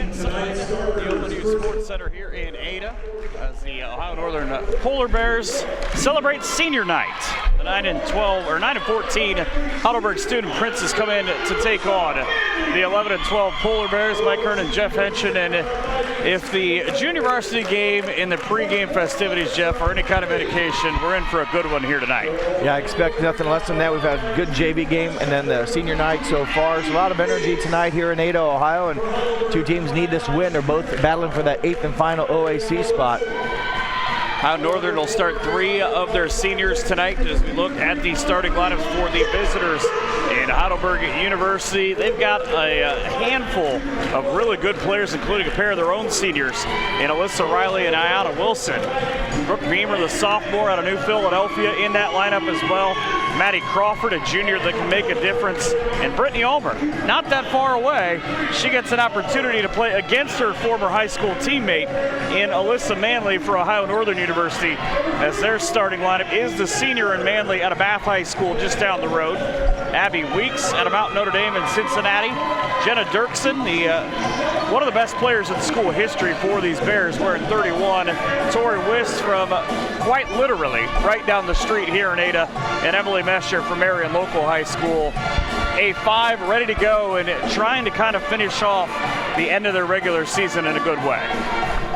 inside the Open News Sports Center here in Ada as the Ohio Northern Polar Bears celebrate senior night. The 9-14 Heidelberg Student Princes come in to take on the 11-12 Polar Bears. Mike Hearn and Jeff Henschen. And if the junior varsity game in the pregame festivities, Jeff, are any kind of indication, we're in for a good one here tonight. Yeah, I expect nothing less than that. We've had a good JV game and then the senior night so far. There's a lot of energy tonight here in Ada, Ohio, and two teams need this win. They're both battling for that 8th and final OAC spot. Ohio Northern will start 3 of their seniors tonight as we look at the starting lineups for the visitors in Heidelberg University. They've got a handful of really good players, including a pair of their own seniors in Alyssa Riley and Ayanna Wilson. Brooke Beamer, the sophomore out of New Philadelphia, in that lineup as well. Maddie Crawford, a junior that can make a difference. And Brittany Ulmer, not that far away. She gets an opportunity to play against her former high school teammate in Alyssa Manley for Ohio Northern University, as their starting lineup is the senior in Manley out of Bath High School just down the road. Abby Weeks out of Mount Notre Dame in Cincinnati. Jenna Dirksen, one of the best players in school history for these Bears, wearing 31. Tori Wiss from quite literally right down the street here in Ada. And Emily Mescher from Marion Local High School. A5 ready to go and trying to kind of finish off the end of their regular season in a good way.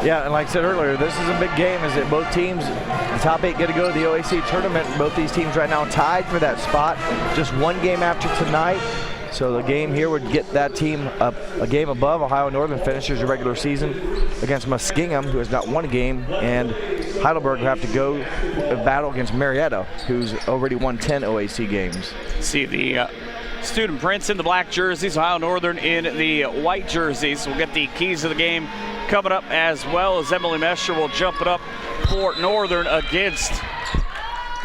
Yeah, and like I said earlier, this is a big game as that both teams, the top 8 get to go to the OAC tournament. Both these teams right now tied for that spot. Just one game after tonight. So the game here would get that team up a game above. Ohio Northern finishes the regular season against Muskingum, who has not won a game, and Heidelberg will have to go battle against Marietta, who's already won 10 OAC games. See the Student Prince in the black jerseys, Ohio Northern in the white jerseys. We'll get the keys of the game coming up, as well as Emily Mescher will jump it up for Northern against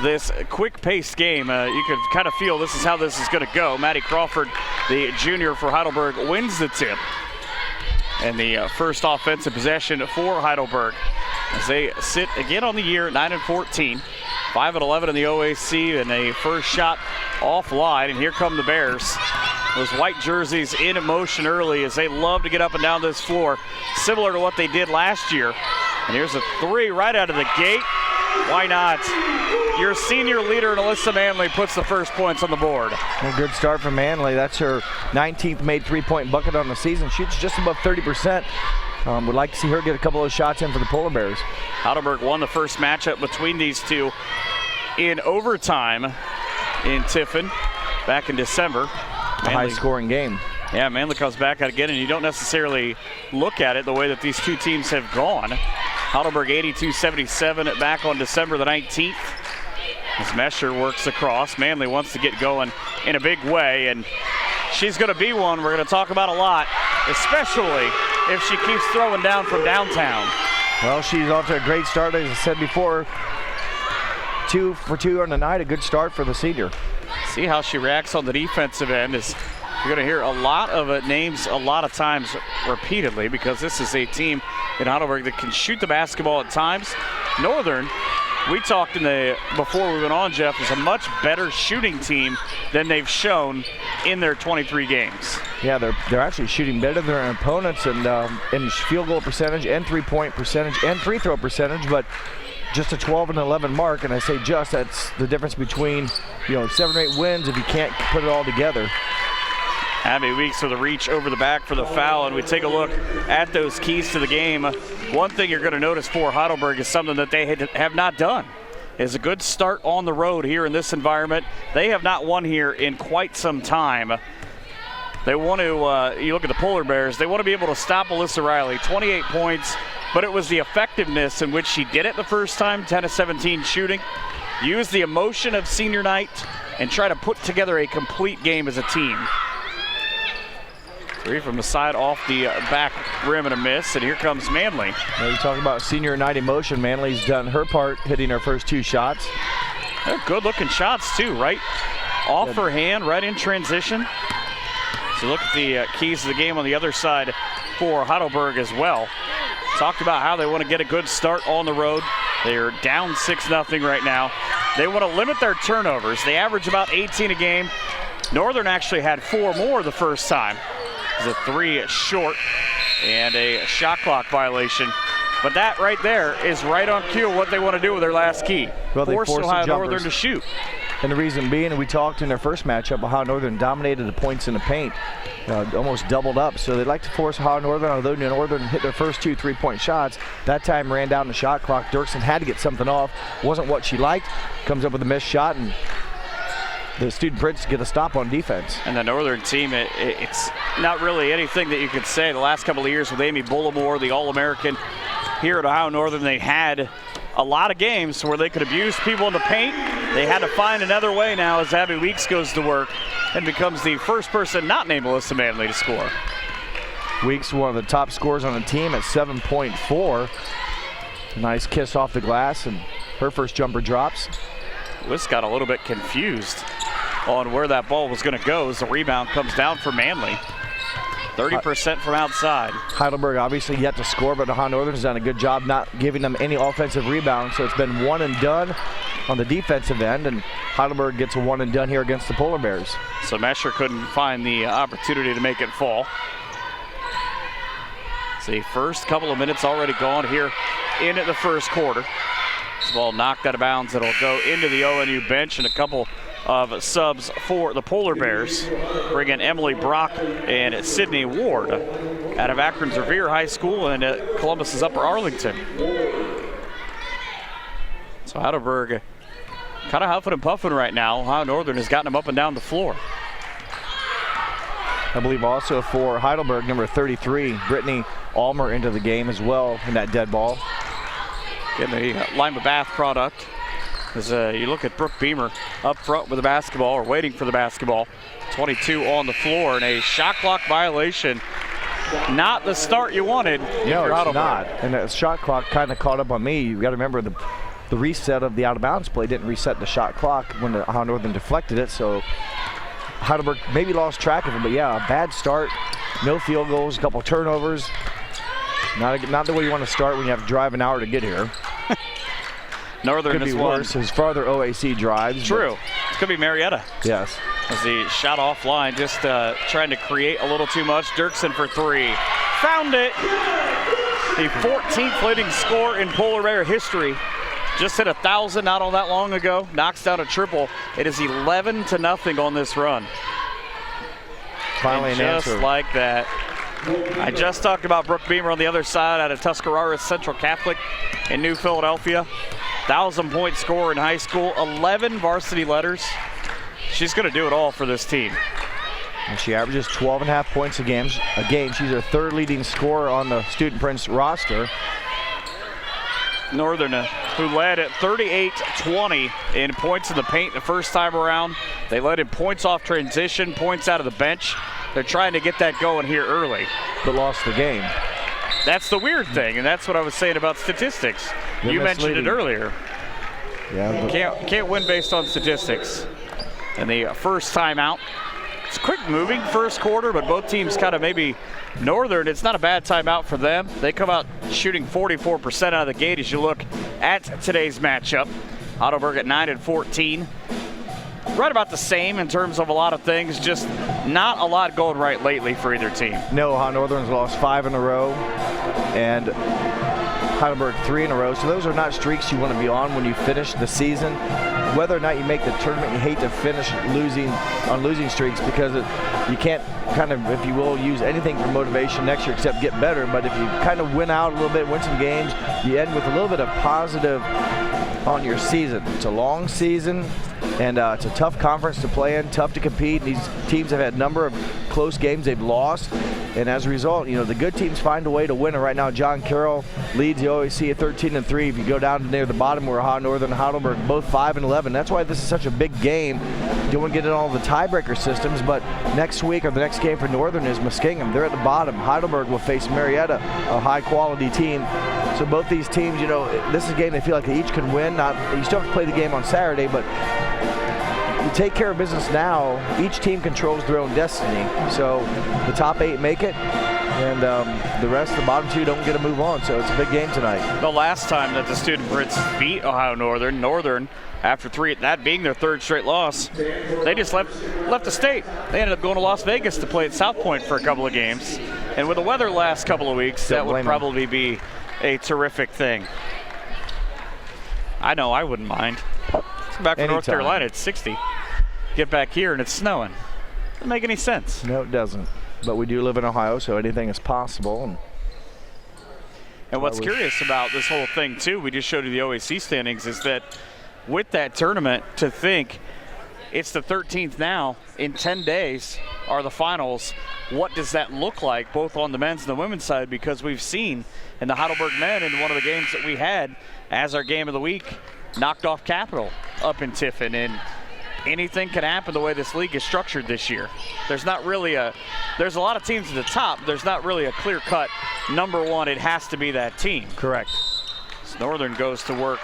this quick-paced game. You could kind of feel this is how this is going to go. Maddie Crawford, the junior for Heidelberg, wins the tip. And the first offensive possession for Heidelberg as they sit again on the year, 9-14, 5-11 in the OAC, and a first shot offline. And here come the Bears. Those white jerseys in motion early as they love to get up and down this floor, similar to what they did last year. And here's a 3 right out of the gate. Why not? Your senior leader in Alyssa Manley puts the first points on the board. A good start from Manley. That's her 19th made 3-point bucket on the season. Shoots just above 30%. Would like to see her get a couple of shots in for the Polar Bears. Heidelberg won the first matchup between these two in overtime in Tiffin back in December. A high-scoring game. Yeah, Manley comes back out again, and you don't necessarily look at it the way that these two teams have gone. Heidelberg 82-77 back on December the 19th. As Mescher works across, Manley wants to get going in a big way, and she's going to be one we're going to talk about a lot, especially if she keeps throwing down from downtown. Well, she's off to a great start, as I said before. 2 for 2 on the night, a good start for the senior. See how she reacts on the defensive end. Is you're going to hear a lot of names a lot of times repeatedly, because this is a team in Heidelberg that can shoot the basketball at times. Northern, we talked before we went on, Jeff, is a much better shooting team than they've shown in their 23 games. Yeah, they're actually shooting better than their opponents in field goal percentage and 3-point percentage and free throw percentage, but just a 12-11 mark, and I say just, that's the difference between 7 or 8 wins if you can't put it all together. Abby Weeks with a reach over the back for the foul, and we take a look at those keys to the game. One thing you're going to notice for Heidelberg is something that they have not done, is a good start on the road here in this environment. They have not won here in quite some time. They want to, you look at the Polar Bears, they want to be able to stop Alyssa Riley, 28 points, but it was the effectiveness in which she did it the first time, 10-17 shooting. Use the emotion of senior night and try to put together a complete game as a team. 3 from the side off the back rim and a miss, and here comes Manley. Now you talk about senior night emotion. Manley's done her part, hitting her first 2 shots. They're good-looking shots too, right off her hand, right in transition. So look at the keys to the game on the other side for Heidelberg as well. Talked about how they want to get a good start on the road. They're down 6-0 right now. They want to limit their turnovers. They average about 18 a game. Northern actually had 4 more the first time. The 3 short. and a shot clock violation. But that right there is right on cue what they want to do with their last key. Well, force Ohio Northern to shoot. And the reason being, we talked in their first matchup, Ohio Northern dominated the points in the paint, almost doubled up. So they'd like to force Ohio Northern, although Northern hit their first 2 3-point shots. That time ran down the shot clock. Dirksen had to get something off. Wasn't what she liked. Comes up with a missed shot, and the Student Prince get a stop on defense. And the Northern team, it's not really anything that you could say. The last couple of years with Amy Bullimore, the All-American here at Ohio Northern, they had a lot of games where they could abuse people in the paint. They had to find another way now as Abby Weeks goes to work and becomes the first person not named Melissa Manley to score. Weeks, one of the top scorers on the team at 7.4. Nice kiss off the glass, and her first jumper drops. Lewis got a little bit confused on where that ball was going to go as the rebound comes down for Manley. 30% from outside. Heidelberg obviously yet to score, but Ohio Northern has done a good job not giving them any offensive rebounds, so it's been one and done on the defensive end, and Heidelberg gets a one and done here against the Polar Bears. So Mesher couldn't find the opportunity to make it fall. See, first couple of minutes already gone here in the first quarter. This ball knocked out of bounds. It'll go into the ONU bench, and a couple of subs for the Polar Bears. Bring in Emily Brock and Sydney Ward out of Akron's Revere High School and Columbus's Upper Arlington. So Heidelberg kind of huffing and puffing right now. Ohio Northern has gotten them up and down the floor. I believe also for Heidelberg, number 33, Brittany Almer into the game as well in that dead ball. Getting the Lima Bath product. As you look at Brooke Beamer up front with the basketball, or waiting for the basketball. 22 on the floor, and a shot clock violation. Not the start you wanted. No, it's not. And that shot clock kind of caught up on me. You got to remember the reset of the out of bounds play didn't reset the shot clock when the Ohio Northern deflected it. So Heidelberg maybe lost track of it, but yeah, a bad start. No field goals, a couple turnovers. Not the way you want to start when you have to drive an hour to get here. Northern could be worse as farther OAC drives. True. It could be Marietta. Yes. As the shot offline, just trying to create a little too much. Dirksen for 3. Found it. The 14th leading score in Polar Bear history. Just hit 1,000 not all that long ago. Knocks down a triple. It is 11-0 on this run. Finally an answer. Just like that. I just talked about Brooke Beamer on the other side out of Tuscarawas Central Catholic in New Philadelphia. 1,000-point scorer in high school, 11 varsity letters. She's going to do it all for this team. And she averages 12.5 points a game. She's her third leading scorer on the Student Prince roster. Northern, who led at 38-20 in points in the paint the first time around. They led in points off transition, points out of the bench. They're trying to get that going here early. But lost the game. That's the weird thing, and that's what I was saying about statistics. You mentioned it earlier. Yeah. Can't win based on statistics. And the first timeout. It's quick moving first quarter, but both teams kind of maybe Northern, it's not a bad timeout for them. They come out shooting 44% out of the gate as you look at today's matchup. Heidelberg at 9-14. Right about the same in terms of a lot of things, just not a lot going right lately for either team. No, Ohio Northern's lost 5 in a row, and Heidelberg 3 in a row. So those are not streaks you want to be on when you finish the season. Whether or not you make the tournament, you hate to finish losing streaks because you can't kind of, if you will, use anything for motivation next year except get better. But if you kind of win out a little bit, win some games, you end with a little bit of positive on your season. It's a long season, and it's a tough conference to play in, tough to compete. These teams have had a number of close games they've lost, and as a result, the good teams find a way to win. And right now, John Carroll leads the OAC at 13-3. If you go down to near the bottom, where Ohio Northern and Heidelberg both 5-11. That's why this is such a big game. Don't want to get in all the tiebreaker systems, but next week or the next game for Northern is Muskingum. They're at the bottom. Heidelberg will face Marietta, a high-quality team. So both these teams, this is a game they feel like they each can win. You still have to play the game on Saturday, but you take care of business now. Each team controls their own destiny. So the top 8 make it, and the rest of the bottom 2 don't get to move on. So it's a big game tonight. The last time that the Student Prince beat Ohio Northern, after 3, that being their 3rd straight loss, they just left the state. They ended up going to Las Vegas to play at South Point for a couple of games. And with the weather last couple of weeks, that would probably be a terrific thing. I know, I wouldn't mind. Let's go back to North Carolina, it's 60. Get back here and it's snowing. Doesn't make any sense. No, it doesn't. But we do live in Ohio, so anything is possible. And what's curious about this whole thing, too, we just showed you the OAC standings, is that with that tournament, to think it's the 13th now, in 10 days are the finals. What does that look like, both on the men's and the women's side? Because we've seen in the Heidelberg men, in one of the games that we had as our game of the week, knocked off Capital up in Tiffin. And anything can happen the way this league is structured this year. There's not really there's a lot of teams at the top. There's not really a clear-cut number one. It has to be that team. Correct. So Northern goes to work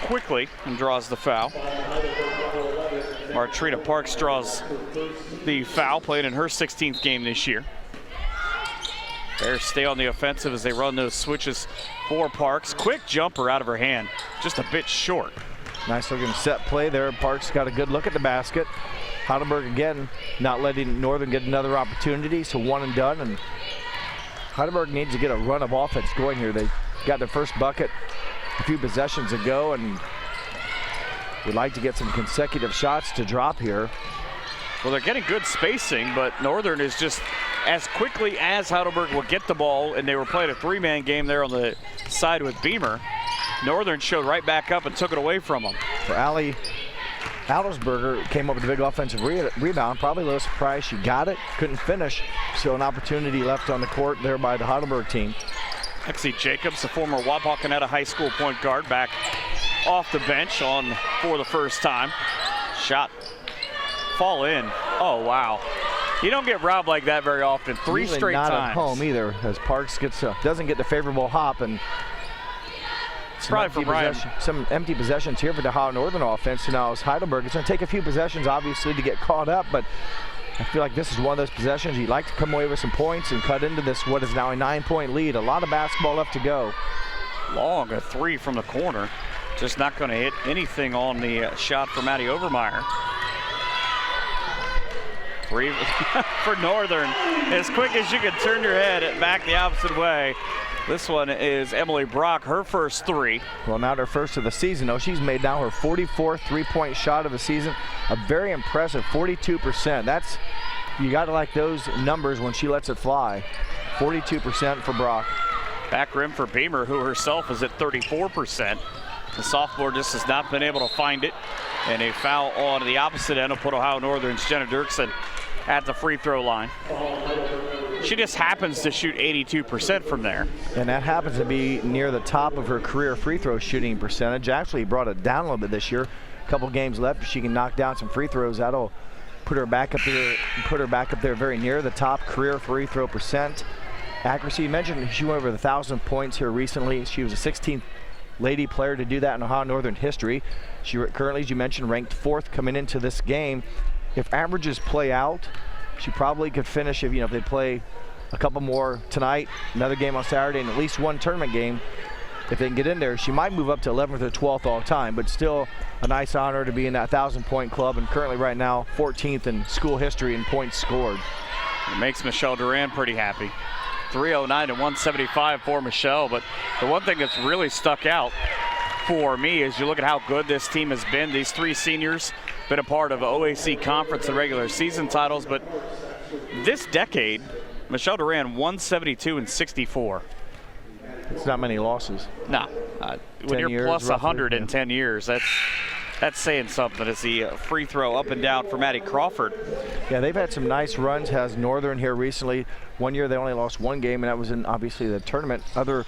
quickly and draws the foul. Martrina Parks draws the foul, played in her 16th game this year. Bears stay on the offensive as they run those switches for Parks. Quick jumper out of her hand, just a bit short. Nice looking set play there. Parks got a good look at the basket. Heidelberg again not letting Northern get another opportunity, so one and done. And Heidelberg needs to get a run of offense going here. They got their first bucket a few possessions ago and would like to get some consecutive shots to drop here. Well, they're getting good spacing, but Northern is just, as quickly as Heidelberg will get the ball, and they were playing a three-man game there on the side with Beamer, Northern showed right back up and took it away from them. So Allie Heidelsberger came up with a big offensive rebound. Probably a little surprised she got it, couldn't finish. So an opportunity left on the court there by the Heidelberg team. Lexi Jacobs, the former Wapakoneta High School point guard, back off the bench for the first time. Shot fall in. Oh, wow. You don't get robbed like that very often. Three Usually straight not times. Not at home either, as Parks doesn't get the favorable hop. And some empty possessions here for the Ohio Northern offense. So now it's Heidelberg. It's going to take a few possessions, obviously, to get caught up, but I feel like this is one of those possessions you'd like to come away with some points and cut into this, what is now a 9-point lead. A lot of basketball left to go. Long, a three from the corner. Just not going to hit anything on the shot from Maddie Overmeyer. Three for Northern. As quick as you can turn your head back the opposite way. This one is Emily Brock, her first three. Well, not her first of the season, though. She's made now her 44th three-point shot of the season. A very impressive 42%. You got to like those numbers when she lets it fly. 42% for Brock. Back rim for Beamer, who herself is at 34%. The sophomore just has not been able to find it. And a foul on the opposite end will put Ohio Northern's Jenna Dirksen at the free throw line. She just happens to shoot 82% from there. And that happens to be near the top of her career free throw shooting percentage. Actually brought it down a little bit this year. A couple games left. If she can knock down some free throws, that'll put her back up there very near the top career free throw percent. Accuracy, you mentioned she went over 1,000 points here recently. She was the 16th lady player to do that in Ohio Northern history. She currently, as you mentioned, ranked 4th coming into this game. If averages play out, she probably could finish if they play a couple more tonight, another game on Saturday, and at least one tournament game. If they can get in there, she might move up to 11th or 12th all time, but still a nice honor to be in that 1,000-point club, and currently right now 14th in school history in points scored. It makes Michelle Duran pretty happy. 309 and 175 for Michelle, but the one thing that's really stuck out for me is you look at how good this team has been. These three seniors been a part of OAC conference and regular season titles, but this decade, Michelle Duran 172 and 64. It's not many losses. No, when you're plus 100 in 10 years, that's saying something. It's the free throw up and down for Maddie Crawford. Yeah, they've had some nice runs. Has Northern here recently. One year they only lost one game, and that was in obviously the tournament. Other,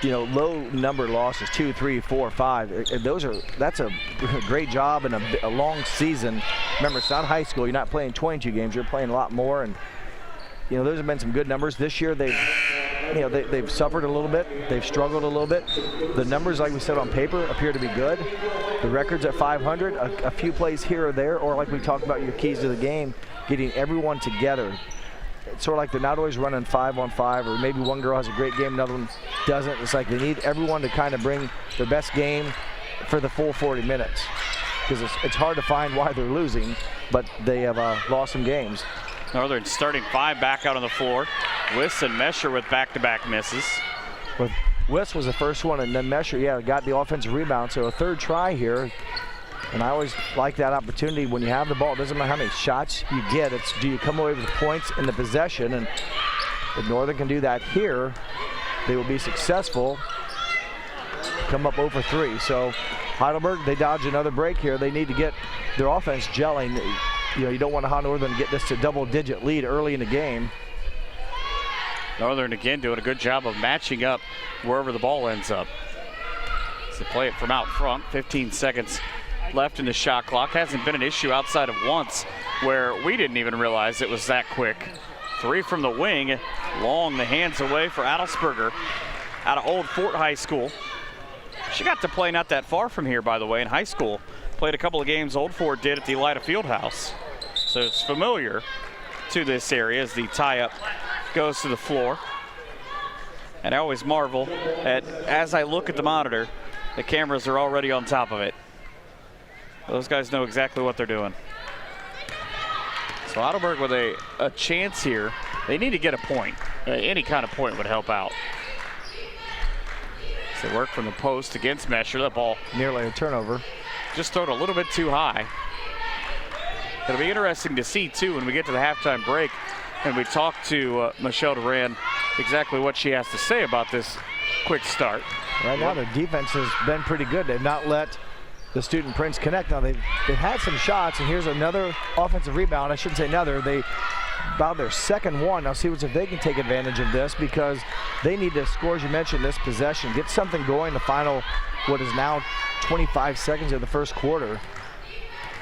low number losses, 2, 3, 4, 5. That's a great job and a long season. Remember, it's not high school. You're not playing 22 games. You're playing a lot more, and those have been some good numbers. This year they've suffered a little bit. They've struggled a little bit. The numbers, like we said on paper, appear to be good. The record's at 500. A few plays here or there, or like we talked about your keys to the game, getting everyone together. It's sort of like they're not always running 5-on-5, or maybe one girl has a great game, another one doesn't. It's like they need everyone to kind of bring their best game for the full 40 minutes. Because it's hard to find why they're losing, but they have lost some games. Northern starting 5 back out on the floor. Wiss and Mesher with back-to-back misses. But Wiss was the first one, and then Mesher, got the offensive rebound. So a third try here. And I always like that opportunity when you have the ball. It doesn't matter how many shots you get. It's do you come away with points in the possession. And if Northern can do that here, they will be successful. Come up over 3. So Heidelberg, they dodge another break here. They need to get their offense gelling. You don't want Northern to get this to double-digit lead early in the game. Northern again doing a good job of matching up wherever the ball ends up. So play it from out front. 15 seconds left in the shot clock. Hasn't been an issue outside of once where we didn't even realize it was that quick. 3 from the wing. Long the hands away for Adelsberger out of Old Fort High School. She got to play not that far from here, by the way, in high school. Played a couple of games Old Fort did at the Elida Fieldhouse. So it's familiar to this area as the tie-up goes to the floor. And I always marvel at, as I look at the monitor, the cameras are already on top of it. Those guys know exactly what they're doing. So Heidelberg with a chance here. They need to get a point. Any kind of point would help out. So they work from the post against Mesher. That ball nearly a turnover. Just thrown a little bit too high. It'll be interesting to see, too, when we get to the halftime break and we talk to Michelle Duran exactly what she has to say about this quick start. Right now, the defense has been pretty good. They've not let the Student Prince connect. Now, they've had some shots, and here's another offensive rebound. I shouldn't say another. They about their second one. Now, see if they can take advantage of this because they need to score, as you mentioned, this possession. Get something going the final, what is now 25 seconds of the first quarter.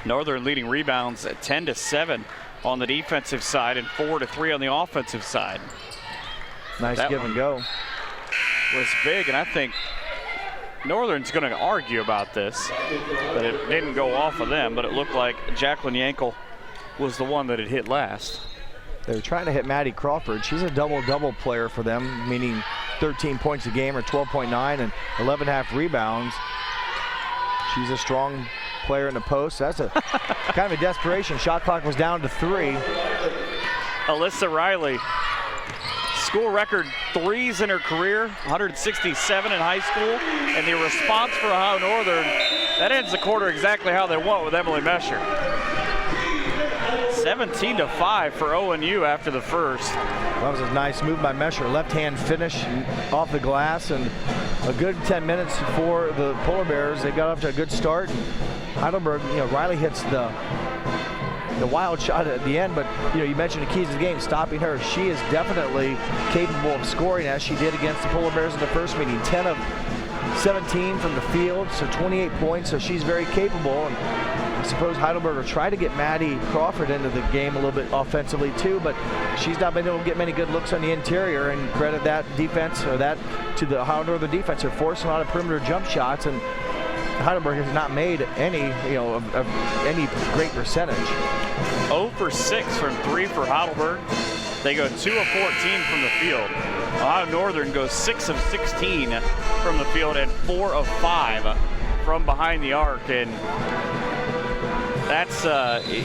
Northern leading rebounds at 10-7 on the defensive side and 4-3 on the offensive side. Nice give and go. Was big, and I think Northern's going to argue about this, that it didn't go off of them, but it looked like Jacqueline Yankel was the one that had hit last. They were trying to hit Maddie Crawford. She's a double-double player for them, meaning 13 points a game or 12.9 and 11.5 rebounds. She's a strong player in the post. That's a kind of a desperation. Shot clock was down to 3. Alyssa Riley, school record 3s in her career, 167 in high school, and the response for Ohio Northern, that ends the quarter exactly how they want with Emily Mesher. 17-5 for ONU after the first. That was a nice move by Mesher. Left-hand finish off the glass, and a good 10 minutes for the Polar Bears. They got off to a good start. Heidelberg, Riley hits the wild shot at the end, but you mentioned the keys of the game, stopping her. She is definitely capable of scoring as she did against the Polar Bears in the first meeting. 10 of 17 from the field, so 28 points, so she's very capable. And I suppose Heidelberg will try to get Maddie Crawford into the game a little bit offensively too, but she's not been able to get many good looks on the interior, and credit that defense, or that to the Ohio Northern defense. They're forcing a lot of perimeter jump shots, and Heidelberg has not made any, of any great percentage. 0 for 6 from 3 for Heidelberg. They go 2 of 14 from the field. Ohio Northern goes 6 of 16 from the field and 4 of 5 from behind the arc. And that's,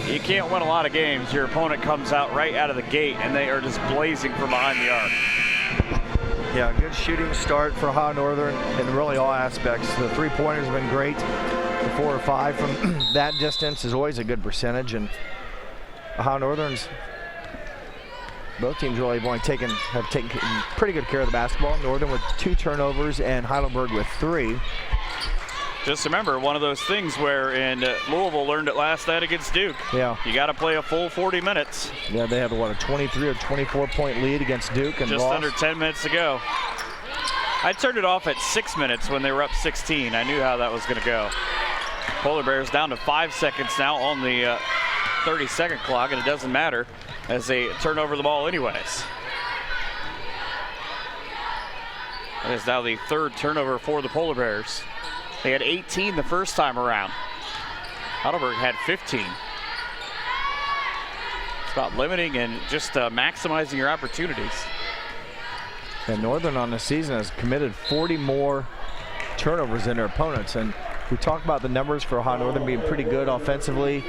you can't win a lot of games. Your opponent comes out right out of the gate and they are just blazing from behind the arc. Yeah, good shooting start for Ohio Northern in really all aspects. The three-pointers have been great. The 4 or 5 from that distance is always a good percentage. And Ohio Northern's, both teams really have taken pretty good care of the basketball. Northern with 2 turnovers and Heidelberg with 3. Just remember, one of those things where in Louisville learned it last night against Duke. Yeah. You got to play a full 40 minutes. Yeah, they had a 23 or 24 point lead against Duke and just lost. Under 10 minutes to go. I turned it off at 6 minutes when they were up 16. I knew how that was going to go. Polar Bears down to 5 seconds now on the 30-second clock, and it doesn't matter as they turn over the ball anyways. That is now the 3rd turnover for the Polar Bears. They had 18 the first time around. Heidelberg had 15. It's about limiting and just maximizing your opportunities. And Northern on the season has committed 40 more turnovers than their opponents. And We talked about the numbers for Ohio Northern being pretty good offensively,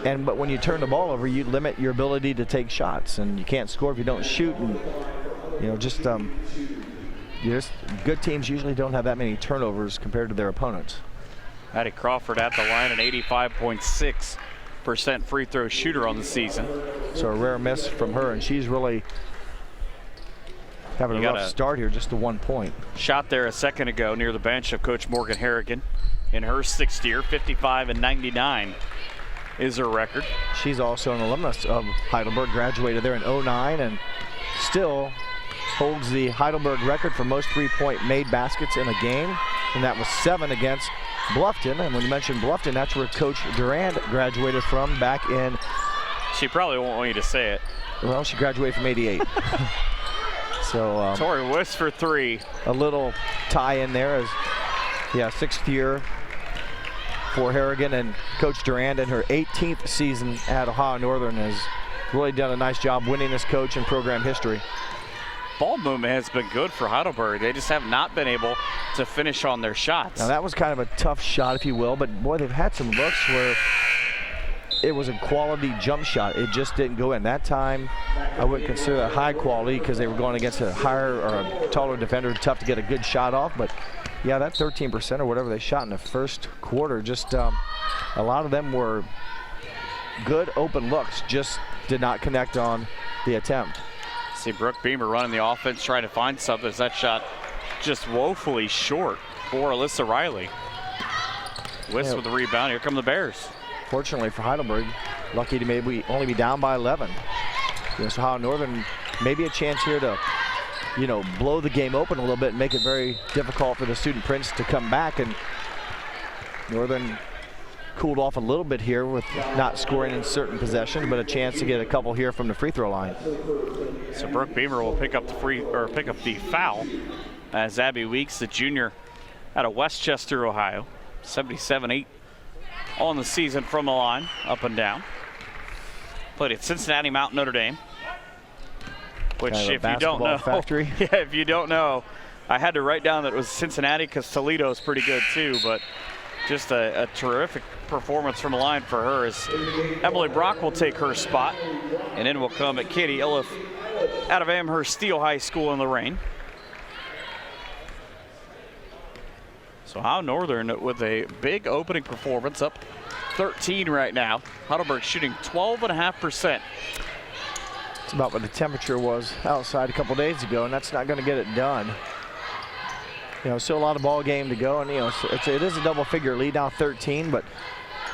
but when you turn the ball over, you limit your ability to take shots, and you can't score if you don't shoot. And good teams usually don't have that many turnovers compared to their opponents. Addie Crawford at the line, an 85.6% free throw shooter on the season. So a rare miss from her, and she's really having a rough start here, just to 1 point. Shot there a second ago near the bench of Coach Morgan Harrigan in her 6th year. 55-99 is her record. She's also an alumnus of Heidelberg, graduated there in '09, and still holds the Heidelberg record for most three-point made baskets in a game, and that was 7 against Bluffton. And when you mentioned Bluffton, that's where Coach Durand graduated from back in... She probably won't want you to say it. Well, she graduated from '88. So Tori Wiss for 3. A little tie in there as, 6th year for Harrigan, and Coach Durand in her 18th season at Ohio Northern has really done a nice job winning this coach in program history. Ball movement has been good for Heidelberg. They just have not been able to finish on their shots. Now that was kind of a tough shot, if you will, but boy, they've had some looks where it was a quality jump shot. It just didn't go in. That time, I wouldn't consider that high quality because they were going against a higher or a taller defender. Tough to get a good shot off, but yeah, that 13% or whatever they shot in the first quarter, just a lot of them were good open looks, just did not connect on the attempt. See Brooke Beamer running the offense, trying to find something. That shot just woefully short for Alyssa Riley. Wiss with the rebound. Here come the Bears. Fortunately for Heidelberg, lucky to maybe only be down by 11. So Ohio Northern, maybe a chance here to, blow the game open a little bit and make it very difficult for the Student Prince to come back. And Northern cooled off a little bit here with not scoring in certain possessions, but a chance to get a couple here from the free throw line. So Brooke Beamer will pick up the foul as Abby Weeks, the junior out of Westchester, Ohio, 77-8 on the season from the line, up and down. Played at Cincinnati Mount Notre Dame, which if you don't know, if you don't know, I had to write down that it was Cincinnati because Toledo's pretty good too, but just a terrific performance from the line for her as Emily Brock will take her spot, and in will come at Katie Iliff out of Amherst Steel High School in Lorraine. So Ohio Northern with a big opening performance, up 13 right now. Heidelberg shooting 12.5%. It's about what the temperature was outside a couple days ago, and that's not going to get it done. Still a lot of ball game to go, and it is a double-figure lead now, 13, but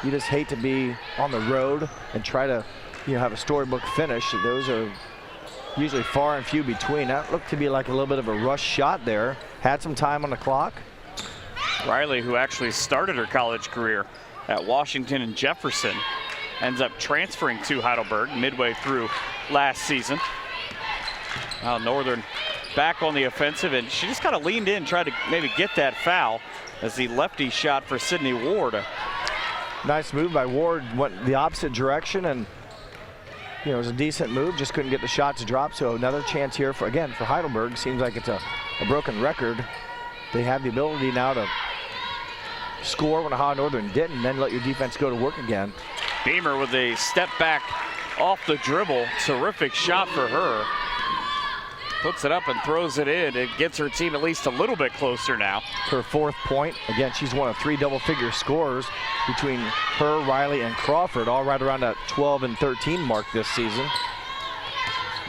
you just hate to be on the road and try to have a storybook finish. Those are usually far and few between. That looked to be like a little bit of a rush shot there. Had some time on the clock. Riley, who actually started her college career at Washington and Jefferson, ends up transferring to Heidelberg midway through last season. Now Northern back on the offensive, and she just kind of leaned in, tried to maybe get that foul as the lefty shot for Sydney Ward. Nice move by Ward, went the opposite direction, and it was a decent move, just couldn't get the shot to drop. So another chance here for Heidelberg. Seems like it's a broken record. They have the ability now to score when Ohio Northern didn't, and then let your defense go to work again. Beamer with a step back off the dribble. Terrific shot for her. Puts it up and throws it in. It gets her team at least a little bit closer now. Her 4th point. Again, she's one of 3 double-figure scorers between her, Riley, and Crawford, all right around that 12 and 13 mark this season.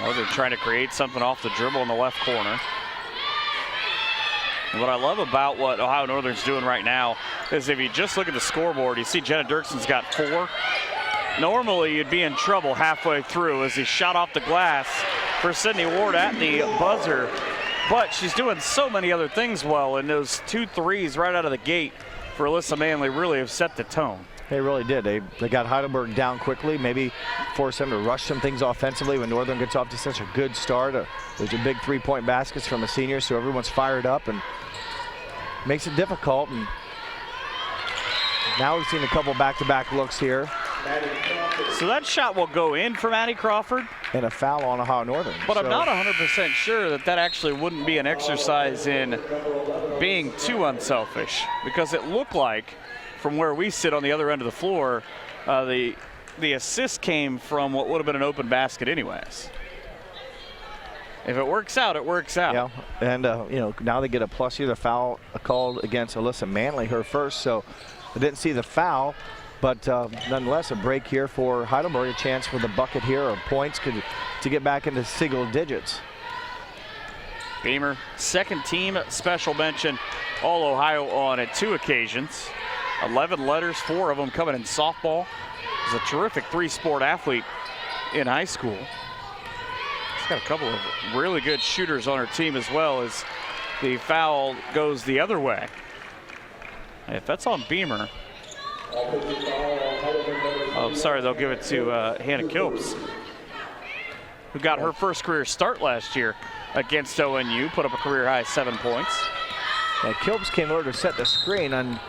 They're trying to create something off the dribble in the left corner. And what I love about what Ohio Northern's doing right now is if you just look at the scoreboard, you see Jenna Dirkson's got 4. Normally, you'd be in trouble halfway through as he shot off the glass for Sydney Ward at the buzzer. But she's doing so many other things well, and those 2 threes right out of the gate for Alyssa Manley really have set the tone. They really did. They got Heidelberg down quickly, maybe force them to rush some things offensively when Northern gets off to such a good start. There's a big 3-point baskets from the seniors, so everyone's fired up and makes it difficult. And now we've seen a couple back-to-back looks here. So that shot will go in from Addie Crawford. and a foul on Ohio Northern. But I'm not 100% sure that actually wouldn't be an exercise in being too unselfish, because it looked like, from where we sit on the other end of the floor, the assist came from what would have been an open basket anyways. If it works out, it works out. Yeah, and you know, now they get a plus here. The foul called against Alyssa Manley, her first, so I didn't see the foul, but nonetheless, a break here for Heidelberg, a chance for the bucket here, or points to get back into single digits. Beamer, second team special mention All-Ohio on at 2 occasions. 11 letters, 4 of them coming in softball. He's a terrific 3-sport athlete in high school. She's got a couple of really good shooters on her team as well, as the foul goes the other way. If that's on Beamer. Oh, sorry, they'll give it to Hannah Kilps, who got her first career start last year against ONU, put up a career-high 7 points. Yeah, Kilps came over to set the screen, and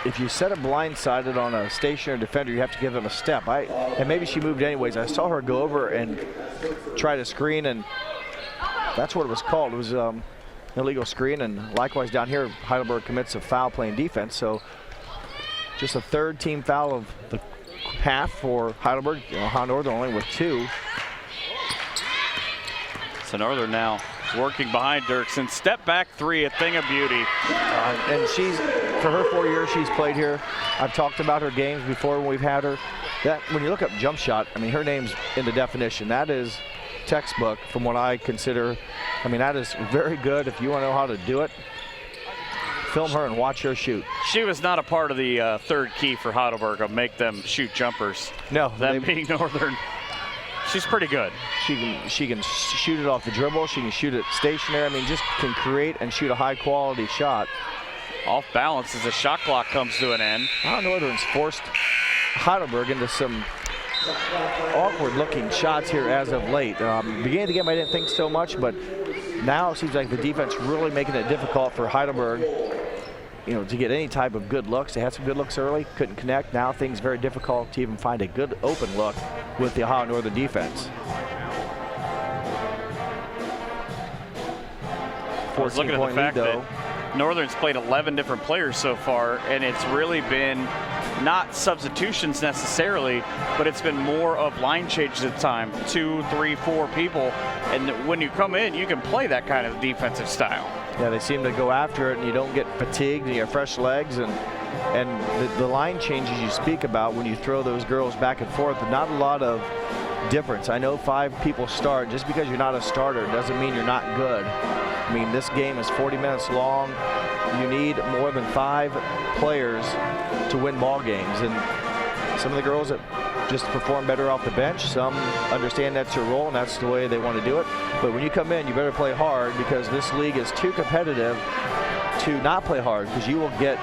if you set it blindsided on a stationary defender, you have to give them a step. And maybe she moved anyways. I saw her go over and try to screen, and that's what it was called. It was illegal screen, and likewise down here, Heidelberg commits a foul playing defense. So just a third team foul of the half for Heidelberg. Ohio Northern only with 2. So Northern now working behind Dirksen. Step back 3, a thing of beauty. And she's, for her 4 years she's played here, I've talked about her games before when we've had her. That when you look up jump shot, I mean, her name's in the definition. That is textbook from what I consider. I mean, that is very good. If you want to know how to do it, film her and watch her shoot. She was not a part of the third key for Heidelberg of make them shoot jumpers. No. Them being Northern. She's pretty good. She can shoot it off the dribble. She can shoot it stationary. I mean, just can create and shoot a high-quality shot. Off balance as the shot clock comes to an end. Ohio Northern's forced Heidelberg into some awkward-looking shots here as of late. Beginning of the game, I didn't think so much, but now it seems like the defense really making it difficult for Heidelberg, you know, to get any type of good looks. They had some good looks early, couldn't connect. Now things very difficult to even find a good open look with the Ohio Northern defense. I was looking at the fact that Northern's played 11 different players so far, and it's really been not substitutions necessarily, but it's been more of line changes at the time, 2, 3, 4 people. And when you come in, you can play that kind of defensive style. Yeah, they seem to go after it, and you don't get fatigued, and you have fresh legs, and the line changes you speak about when you throw those girls back and forth, not a lot of difference. I know 5 people start. Just because you're not a starter doesn't mean you're not good. I mean, this game is 40 minutes long. You need more than 5 players to win ball games, and some of the girls that just perform better off the bench, some understand that's your role and that's the way they want to do it. But when you come in, you better play hard, because this league is too competitive to not play hard, because you'll get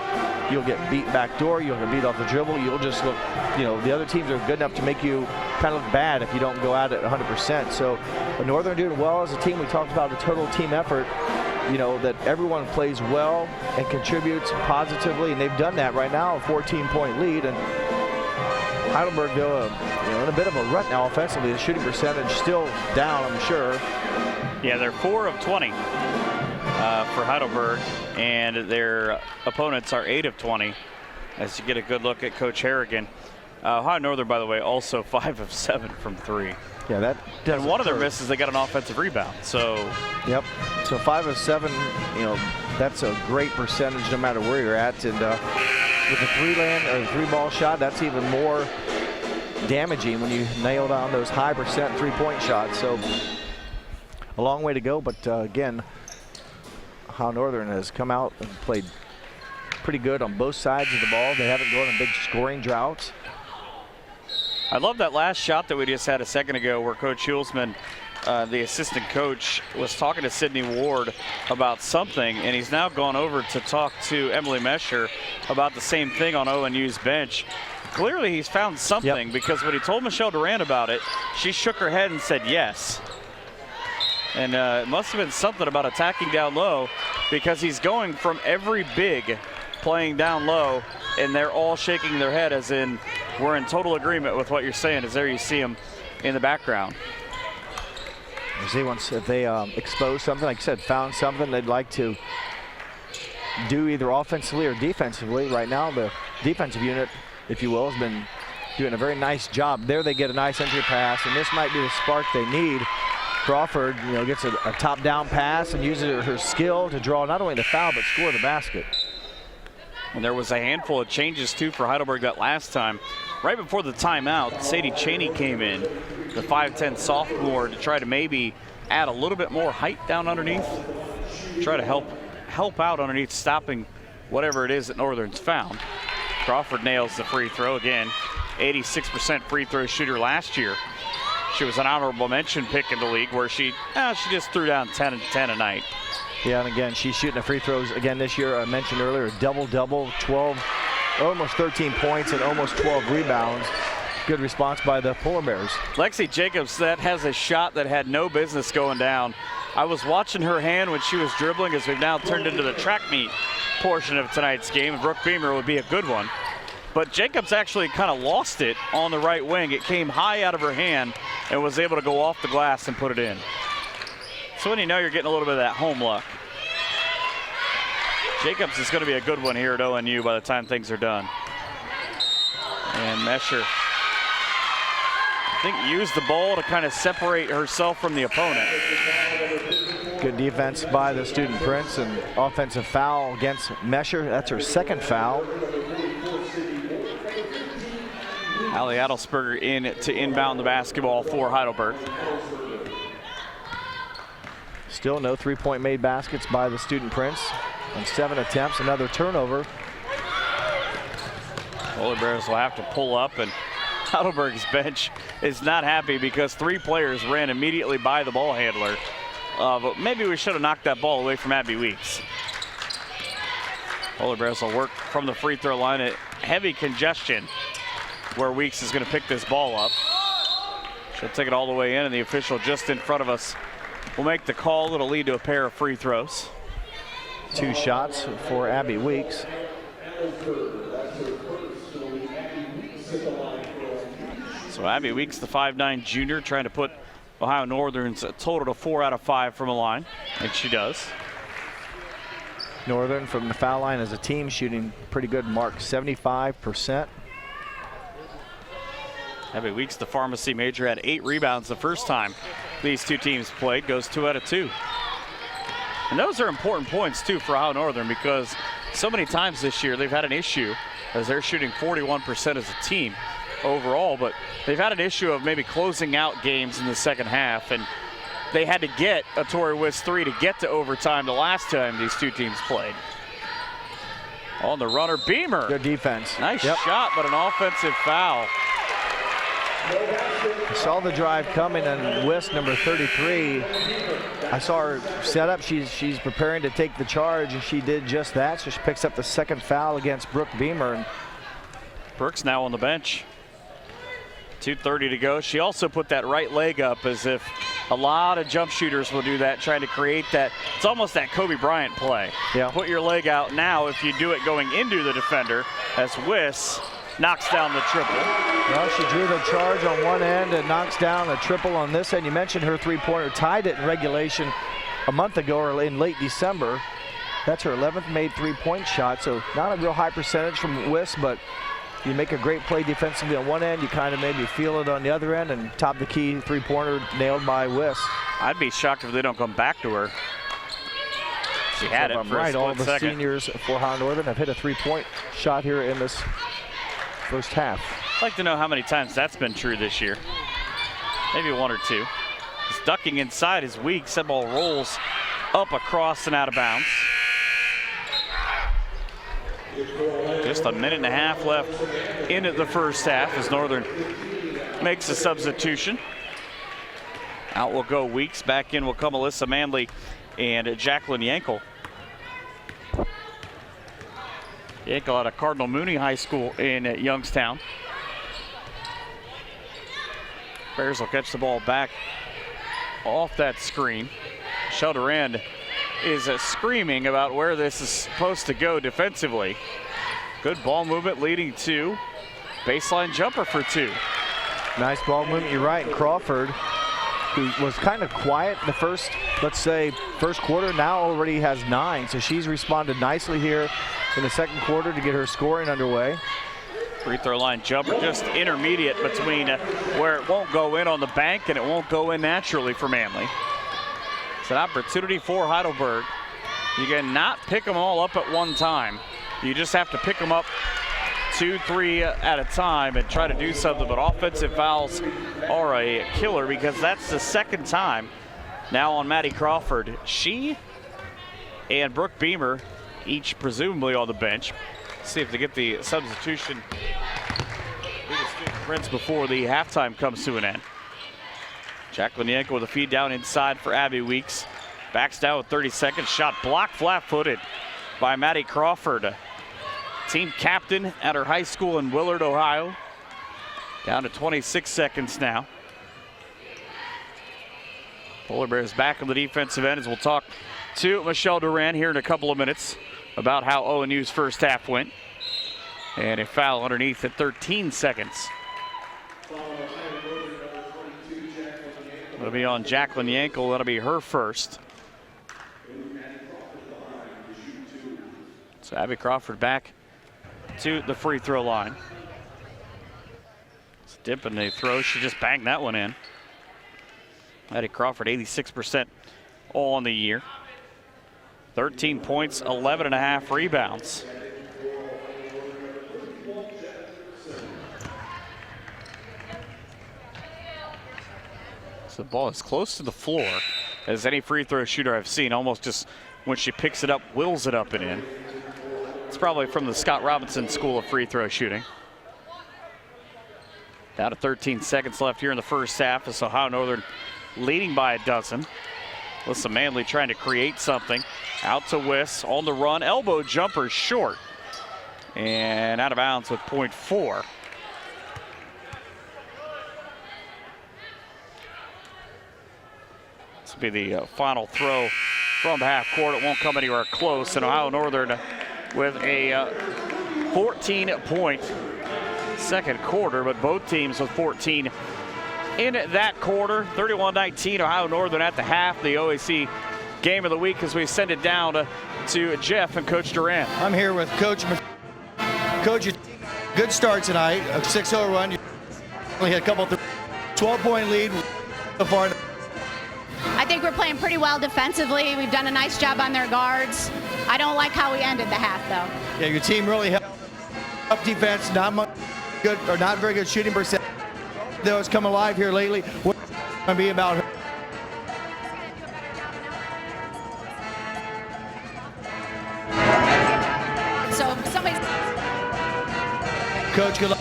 beat backdoor, you'll get beat off the dribble, you'll just look, you know, the other teams are good enough to make you kind of look bad if you don't go at it 100%. So Northern doing well as a team. We talked about a total team effort, you know, that everyone plays well and contributes positively, and they've done that right now, a 14-point lead. And Heidelberg, though, you know, in a bit of a rut now offensively. The shooting percentage still down, I'm sure. Yeah, they're 4 of 20 for Heidelberg, and their opponents are 8 of 20. As you get a good look at Coach Harrigan. Ohio Northern, by the way, also 5 of 7 from 3. Yeah, that does. And one of their misses, they got an offensive rebound. So. Yep. So 5 of 7. You know, that's a great percentage no matter where you're at. And with the 3-ball shot, that's even more damaging when you nail down those high percent 3-point shots. So a long way to go, but again, Ohio Northern has come out and played pretty good on both sides of the ball. They haven't gone in big scoring droughts. I love that last shot that we just had a second ago, where Coach Hulsman, the assistant coach, was talking to Sydney Ward about something, and he's now gone over to talk to Emily Mesher about the same thing on ONU's bench. Clearly he's found something, because when he told Michelle Durant about it, she shook her head and said yes. And it must have been something about attacking down low, because he's going from every big playing down low, and they're all shaking their head as in, we're in total agreement with what you're saying, as there you see him in the background. We'll see if they expose something, like I said, found something they'd like to do either offensively or defensively. Right now, the defensive unit, if you will, has been doing a very nice job. There they get a nice entry pass, and this might be the spark they need. Crawford, gets a top-down pass and uses her skill to draw not only the foul, but score the basket. And there was a handful of changes, too, for Heidelberg that last time. Right before the timeout, Sadie Cheney came in, the 5'10 sophomore, to try to maybe add a little bit more height down underneath, try to help out underneath, stopping whatever it is that Northern's found. Crawford nails the free throw again. 86% free throw shooter last year. She was an honorable mention pick in the league where she just threw down 10 and 10 a night. Yeah, and again, she's shooting the free throws again this year. I mentioned earlier, double-double, 12, almost 13 points and almost 12 rebounds. Good response by the Polar Bears. Lexi Jacobs, that has a shot that had no business going down. I was watching her hand when she was dribbling, as we've now turned into the track meet portion of tonight's game. Brooke Beamer would be a good one. But Jacobs actually kind of lost it on the right wing. It came high out of her hand and was able to go off the glass and put it in. So when you know you're getting a little bit of that home luck. Jacobs is going to be a good one here at ONU by the time things are done. And Mesher, I think, used the ball to kind of separate herself from the opponent. Good defense by the student Prince, and offensive foul against Mesher. That's her second foul. Allie Adelsberger in to inbound the basketball for Heidelberg. Still no three-point made baskets by the student Prince on 7 attempts. Another turnover. Polar Bears will have to pull up, and Heidelberg's bench is not happy because 3 players ran immediately by the ball handler. But maybe we should have knocked that ball away from Abby Weeks. Polar Bears will work from the free throw line at heavy congestion, where Weeks is going to pick this ball up. She'll take it all the way in, and the official just in front of us will make the call. It'll lead to a pair of free throws. 2 shots for Abby Weeks. So Abby Weeks, the 5'9 junior, trying to put Ohio Northern's a total to 4 out of 5 from the line, and she does. Northern from the foul line as a team shooting pretty good mark, 75%. Abby Weeks, the pharmacy major, had 8 rebounds the first time these two teams played, goes 2 out of 2. And those are important points too for Ohio Northern, because so many times this year they've had an issue as they're shooting 41% as a team overall, but they've had an issue of maybe closing out games in the second half, and they had to get a Torrey Wiss 3 to get to overtime the last time these two teams played. On the runner, Beamer. Good defense. Nice shot, but an offensive foul. I saw the drive coming, and Wiss, number 33, I saw her set up. She's preparing to take the charge, and she did just that. So she picks up the second foul against Brooke Beamer. And Brooks now on the bench. 2:30 to go. She also put that right leg up, as if a lot of jump shooters will do that, trying to create that. It's almost that Kobe Bryant play. Yeah. Put your leg out now if you do it going into the defender, as Wiss knocks down the triple. Well, she drew the charge on one end and knocks down a triple on this end. You mentioned her three-pointer, tied it in regulation a month ago or in late December. That's her 11th made three-point shot, so not a real high percentage from Wiss, but you make a great play defensively on one end, you kind of maybe feel it on the other end, and top the key three-pointer nailed by Wiss. I'd be shocked if they don't come back to her. She had it for a split all the second. seniors for Ohio Northern have hit a three-point shot here in this first half. I'd like to know how many times that's been true this year. Maybe 1 or 2. Just ducking inside is weak. That ball rolls up across and out of bounds. Just a minute and a half left into the first half as Northern makes a substitution. Out will go Weeks. Back in will come Alyssa Manley and Jacqueline Yankel. Yankel out of Cardinal Mooney High School in Youngstown. Bears will catch the ball back off that screen. Michelle Durand is screaming about where this is supposed to go defensively. Good ball movement leading to baseline jumper for 2. Nice ball movement, you're right. Crawford who was kind of quiet the first, let's say, first quarter, now already has 9. So she's responded nicely here in the second quarter to get her scoring underway. Free throw line jumper just intermediate between where it won't go in on the bank and it won't go in naturally for Manly. It's an opportunity for Heidelberg. You can not pick them all up at one time. You just have to pick them up 2, 3 at a time and try to do something. But offensive fouls are a killer because that's the second time now on Maddie Crawford. She and Brooke Beamer each presumably on the bench. See if they get the substitution Prince before the halftime comes to an end. Jacqueline Yanko with a feed down inside for Abby Weeks. Backs down with 30 seconds. Shot blocked flat-footed by Maddie Crawford, team captain at her high school in Willard, Ohio. Down to 26 seconds now. Polar Bears back on the defensive end as we'll talk to Michelle Duran here in a couple of minutes about how ONU's first half went. And a foul underneath at 13 seconds. It'll be on Jacqueline Yankel. That'll be her first. So Abby Crawford back to the free throw line. It's a dip in the throw. She just banged that one in. Abby Crawford, 86% all on the year. 13 points, 11.5 rebounds. So the ball is close to the floor as any free throw shooter I've seen. Almost just when she picks it up, wills it up and in. It's probably from the Scott Robinson School of Free Throw Shooting. Down to 13 seconds left here in the first half. As Ohio Northern leading by a dozen. Alyssa Manley trying to create something. Out to Wiss on the run. Elbow jumper short. And out of bounds with .4. This will be the final throw from half court. It won't come anywhere close. And Ohio Northern with a 14-point second quarter, but both teams with 14 in that quarter. 31-19 Ohio Northern at the half. The OAC game of the week as we send it down to Jeff and Coach Duran. I'm here with Coach. Coach, good start tonight. A 6-0 run. You only had a couple 12-point lead so far. I think we're playing pretty well defensively. We've done a nice job on their guards. I don't like how we ended the half, though. Yeah, your team really held up defense. Not much good or not very good shooting percent. Though it's come alive here lately. What's going to be about her? So somebody's. Coach, good luck.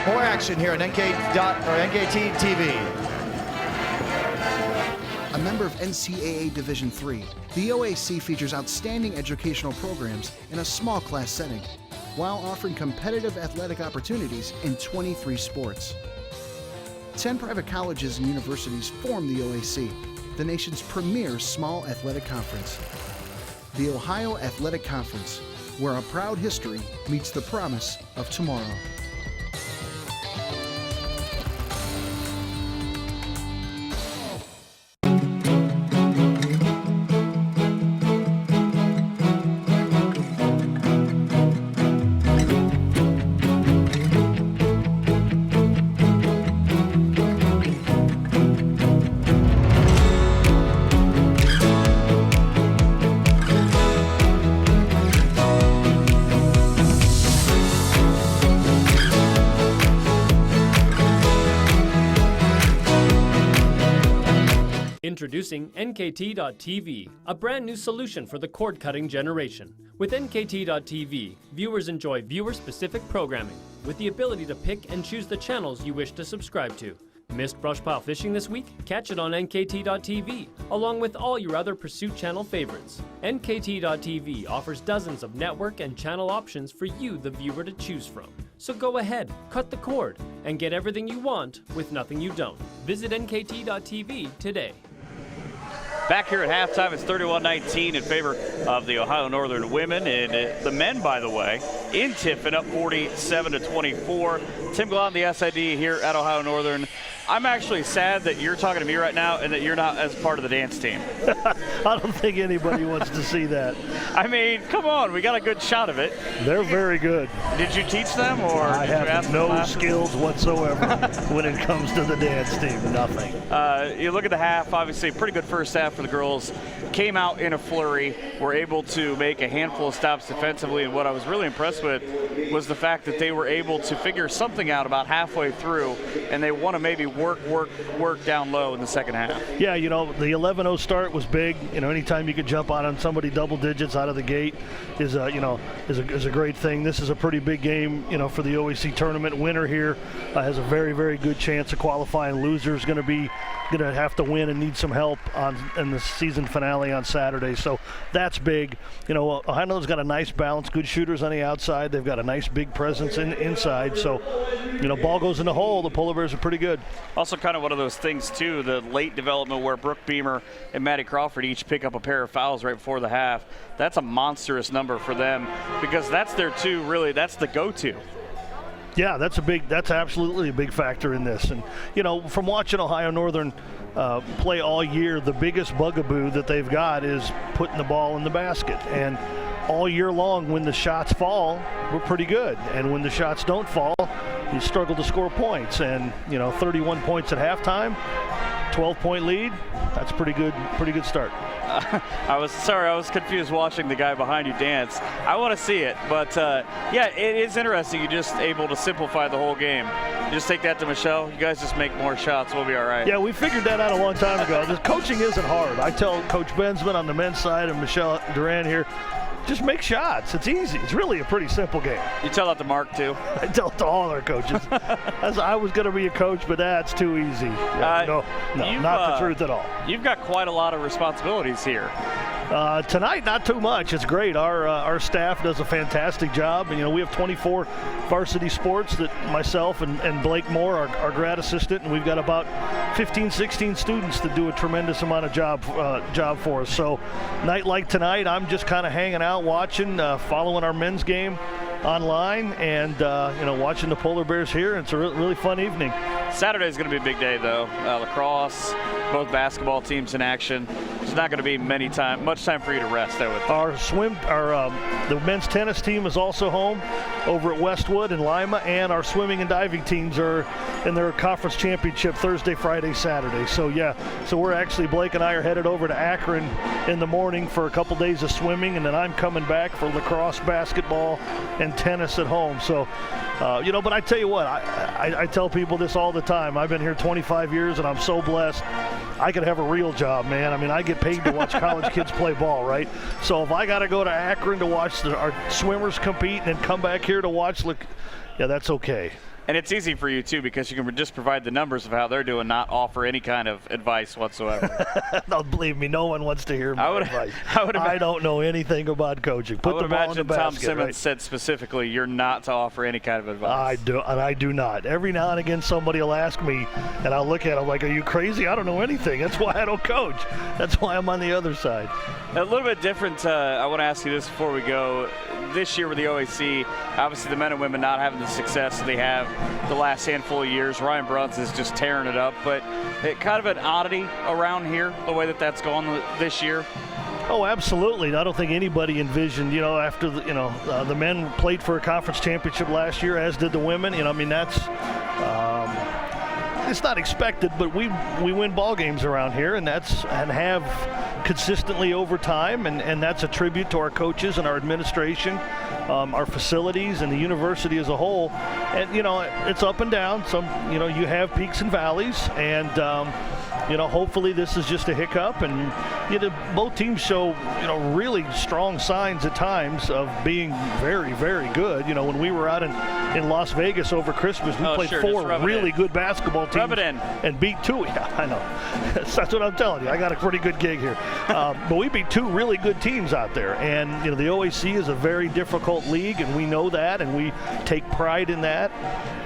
More action here on NKT TV. A member of NCAA Division III, the OAC features outstanding educational programs in a small class setting, while offering competitive athletic opportunities in 23 sports. 10 private colleges and universities form the OAC, the nation's premier small athletic conference. The Ohio Athletic Conference, where a proud history meets the promise of tomorrow. Introducing NKT.TV, a brand new solution for the cord-cutting generation. With NKT.TV, viewers enjoy viewer-specific programming with the ability to pick and choose the channels you wish to subscribe to. Missed brush pile fishing this week? Catch it on NKT.TV, along with all your other Pursuit Channel favorites. NKT.TV offers dozens of network and channel options for you, the viewer, to choose from. So go ahead, cut the cord, and get everything you want with nothing you don't. Visit NKT.TV today. Back here at halftime, it's 31-19 in favor of the Ohio Northern women. And the men, by the way, in Tiffin up 47-24. Tim Glott, the SID here at Ohio Northern. I'm actually sad that you're talking to me right now and that you're not as part of the dance team. I don't think anybody wants to see that. I mean, come on, we got a good shot of it. They're very good. Did you teach them, or I did you ask have them no classes? skills whatsoever when it comes to the dance team. Nothing. You look at the half, obviously, pretty good first half for the girls. Came out in a flurry, were able to make a handful of stops defensively, and what I was really impressed with was the fact that they were able to figure something out about halfway through, and they want to maybe work down low in the second half. Yeah, the 11-0 start was big. Anytime you could jump on somebody double digits out of the gate is a great thing. This is a pretty big game, for the OAC tournament. Winner here has a very, very good chance of qualifying. Loser's going to have to win and need some help in the season finale on Saturday. So that's big. Heidelberg's got a nice balance, good shooters on the outside. They've got a nice big presence inside. So, ball goes in the hole. The Polar Bears are pretty good. Also kind of one of those things, too, the late development where Brooke Beamer and Maddie Crawford each pick up a pair of fouls right before the half. That's a monstrous number for them because that's their two, really, that's the go-to. Yeah, that's absolutely a big factor in this. And, from watching Ohio Northern play all year, the biggest bugaboo that they've got is putting the ball in the basket. And all year long, when the shots fall, we're pretty good. And when the shots don't fall, you struggle to score points. And, 31 points at halftime, 12-point lead, that's pretty good start. I was confused watching the guy behind you dance. I want to see it, but yeah, it is interesting. You're just able to simplify the whole game. You just take that to Michelle. You guys just make more shots. We'll be all right. Yeah, we figured that out a long time ago. This coaching isn't hard. I tell Coach Bensman on the men's side and Michelle Duran here, just make shots. It's easy. It's really a pretty simple game. You tell that to Mark, too? I tell it to all our coaches. I was going to be a coach, but that's too easy. Yeah, no, not the truth at all. You've got quite a lot of responsibilities here. Tonight, not too much. It's great. Our staff does a fantastic job. And, we have 24 varsity sports that myself and Blake Moore, our grad assistant, and we've got about 15, 16 students that do a tremendous amount of job for us. So night like tonight, I'm just kind of hanging out, watching, following our men's game online, and watching the Polar Bears here. It's a really fun evening. Saturday's going to be a big day, though. Lacrosse, both basketball teams in action. There's not going to be much time for you to rest, I would think. The men's tennis team is also home over at Westwood and Lima, and our swimming and diving teams are in their conference championship Thursday, Friday, Saturday. So we're actually, Blake and I are headed over to Akron in the morning for a couple days of swimming, and then I'm coming back for lacrosse, basketball, and tennis at home. So, but I tell you what, I tell people this all the time. I've been here 25 years, and I'm so blessed. I could have a real job, man. I mean, I get paid to watch college kids play ball, right? So if I got to go to Akron to watch our swimmers compete and then come back here to watch, that's okay. And it's easy for you, too, because you can just provide the numbers of how they're doing, not offer any kind of advice whatsoever. No, believe me, no one wants to hear my advice. I don't know anything about coaching. Put the ball in the basket. Tom Simmons right? said specifically you're not to offer any kind of advice. I do not. Every now and again somebody will ask me, and I'll look at them like, are you crazy? I don't know anything. That's why I don't coach. That's why I'm on the other side. A little bit different. I want to ask you this before we go. This year with the OAC, obviously the men and women not having the success they have the last handful of years. Ryan Bruns is just tearing it up, but it kind of an oddity around here, the way that's gone this year. Oh, absolutely. I don't think anybody envisioned, after the men played for a conference championship last year, as did the women. That's it's not expected, but we win ball games around here, and have consistently over time, and that's a tribute to our coaches and our administration, our facilities, and the university as a whole. And it's up and down. Some you have peaks and valleys, and hopefully this is just a hiccup. And both teams show really strong signs at times of being very, very good. When we were out in Las Vegas over Christmas, we played 4 really good basketball teams and beat 2. Yeah, I know. That's what I'm telling you. I got a pretty good gig here. But we beat 2 really good teams out there. And the OAC is a very difficult league, and we know that, and we take pride in that.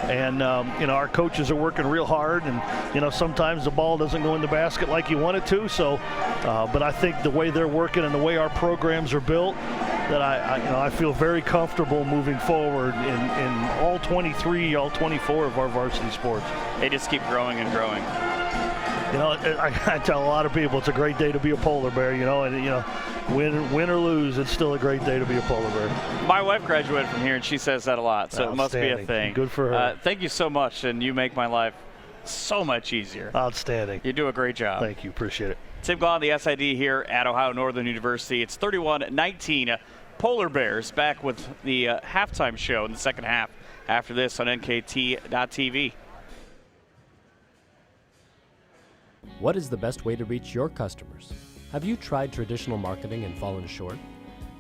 And our coaches are working real hard, and sometimes the ball doesn't go in the basket like you want it to. So, but I think the way they're working and the way our programs are built, that I feel very comfortable moving forward in all 23, all 24 of our varsity sports. They just keep growing and growing. I tell a lot of people it's a great day to be a polar bear, and win or lose, it's still a great day to be a polar bear. My wife graduated from here, and she says that a lot, so it must be a thing. Good for her. Thank you so much, and you make my life so much easier. Outstanding. You do a great job. Thank you. Appreciate it. Tim Gaughan, the SID here at Ohio Northern University. It's 31-19. Polar Bears back with the halftime show in the second half after this on NKT.TV. What is the best way to reach your customers? Have you tried traditional marketing and fallen short?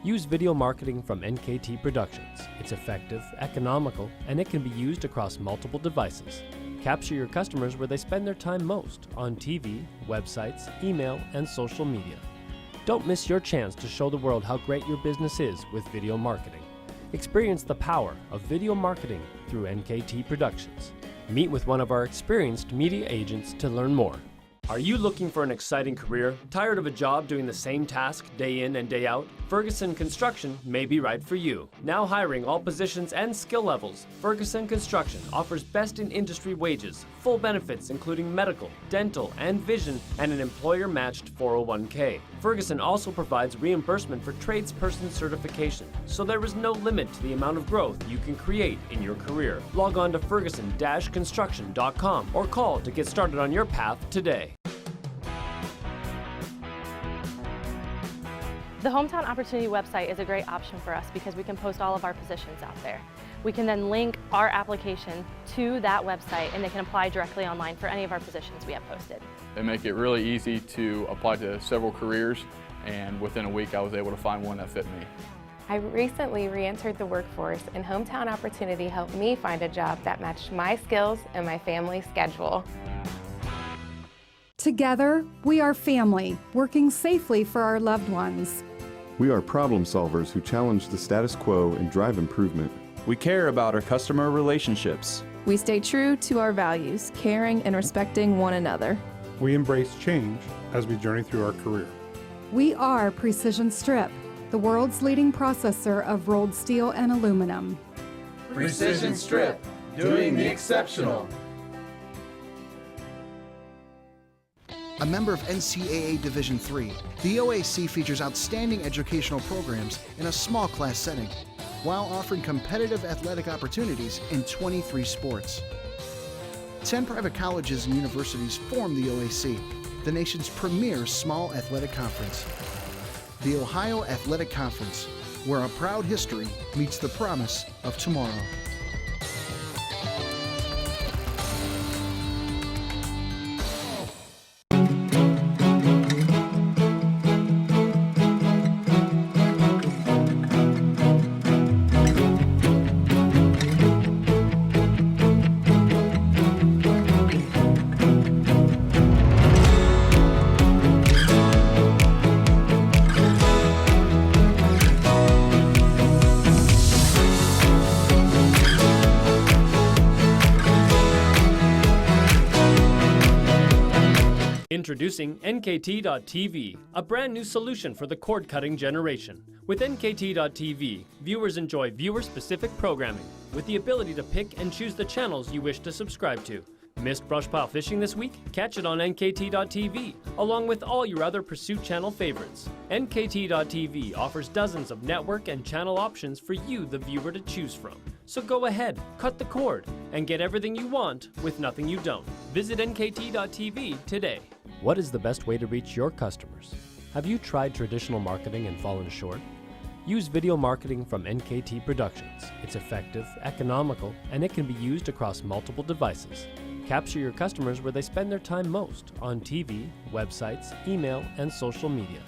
Use video marketing from NKT Productions. It's effective, economical, and it can be used across multiple devices. Capture your customers where they spend their time most, on TV, websites, email, and social media. Don't miss your chance to show the world how great your business is with video marketing. Experience the power of video marketing through NKT Productions. Meet with one of our experienced media agents to learn more. Are you looking for an exciting career? Tired of a job doing the same task day in and day out? Ferguson Construction may be right for you. Now hiring all positions and skill levels, Ferguson Construction offers best-in-industry wages, full benefits including medical, dental, and vision, and an employer-matched 401k. Ferguson also provides reimbursement for tradesperson certification, so there is no limit to the amount of growth you can create in your career. Log on to ferguson-construction.com or call to get started on your path today. The Hometown Opportunity website is a great option for us because we can post all of our positions out there. We can then link our application to that website and they can apply directly online for any of our positions we have posted. They make it really easy to apply to several careers, and within a week I was able to find one that fit me. I recently re-entered the workforce, and Hometown Opportunity helped me find a job that matched my skills and my family schedule. Together, we are family, working safely for our loved ones. We are problem solvers who challenge the status quo and drive improvement. We care about our customer relationships. We stay true to our values, caring and respecting one another. We embrace change as we journey through our career. We are Precision Strip, the world's leading processor of rolled steel and aluminum. Precision Strip, doing the exceptional. A member of NCAA Division III, the OAC features outstanding educational programs in a small class setting, while offering competitive athletic opportunities in 23 sports. 10 private colleges and universities form the OAC, the nation's premier small athletic conference. The Ohio Athletic Conference, where a proud history meets the promise of tomorrow. Introducing NKT.TV, a brand new solution for the cord-cutting generation. With NKT.TV, viewers enjoy viewer-specific programming with the ability to pick and choose the channels you wish to subscribe to. Missed brush pile fishing this week? Catch it on NKT.TV, along with all your other Pursuit Channel favorites. NKT.TV offers dozens of network and channel options for you, the viewer, to choose from. So go ahead, cut the cord, and get everything you want with nothing you don't. Visit NKT.TV today. What is the best way to reach your customers? Have you tried traditional marketing and fallen short? Use video marketing from NKT Productions. It's effective, economical, and it can be used across multiple devices. Capture your customers where they spend their time most, on TV, websites, email, and social media.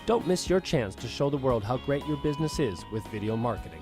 Don't miss your chance to show the world how great your business is with video marketing.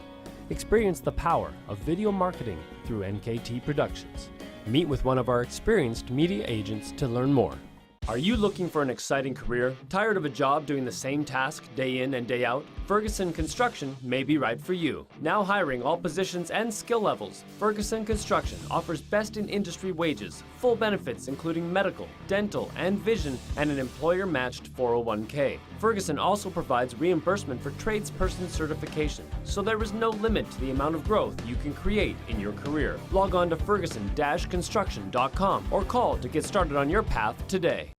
Experience the power of video marketing through NKT Productions. Meet with one of our experienced media agents to learn more. Are you looking for an exciting career? Tired of a job doing the same task day in and day out? Ferguson Construction may be right for you. Now hiring all positions and skill levels, Ferguson Construction offers best-in-industry wages, full benefits including medical, dental, and vision, and an employer-matched 401k. Ferguson also provides reimbursement for tradesperson certification, so there is no limit to the amount of growth you can create in your career. Log on to ferguson-construction.com or call to get started on your path today.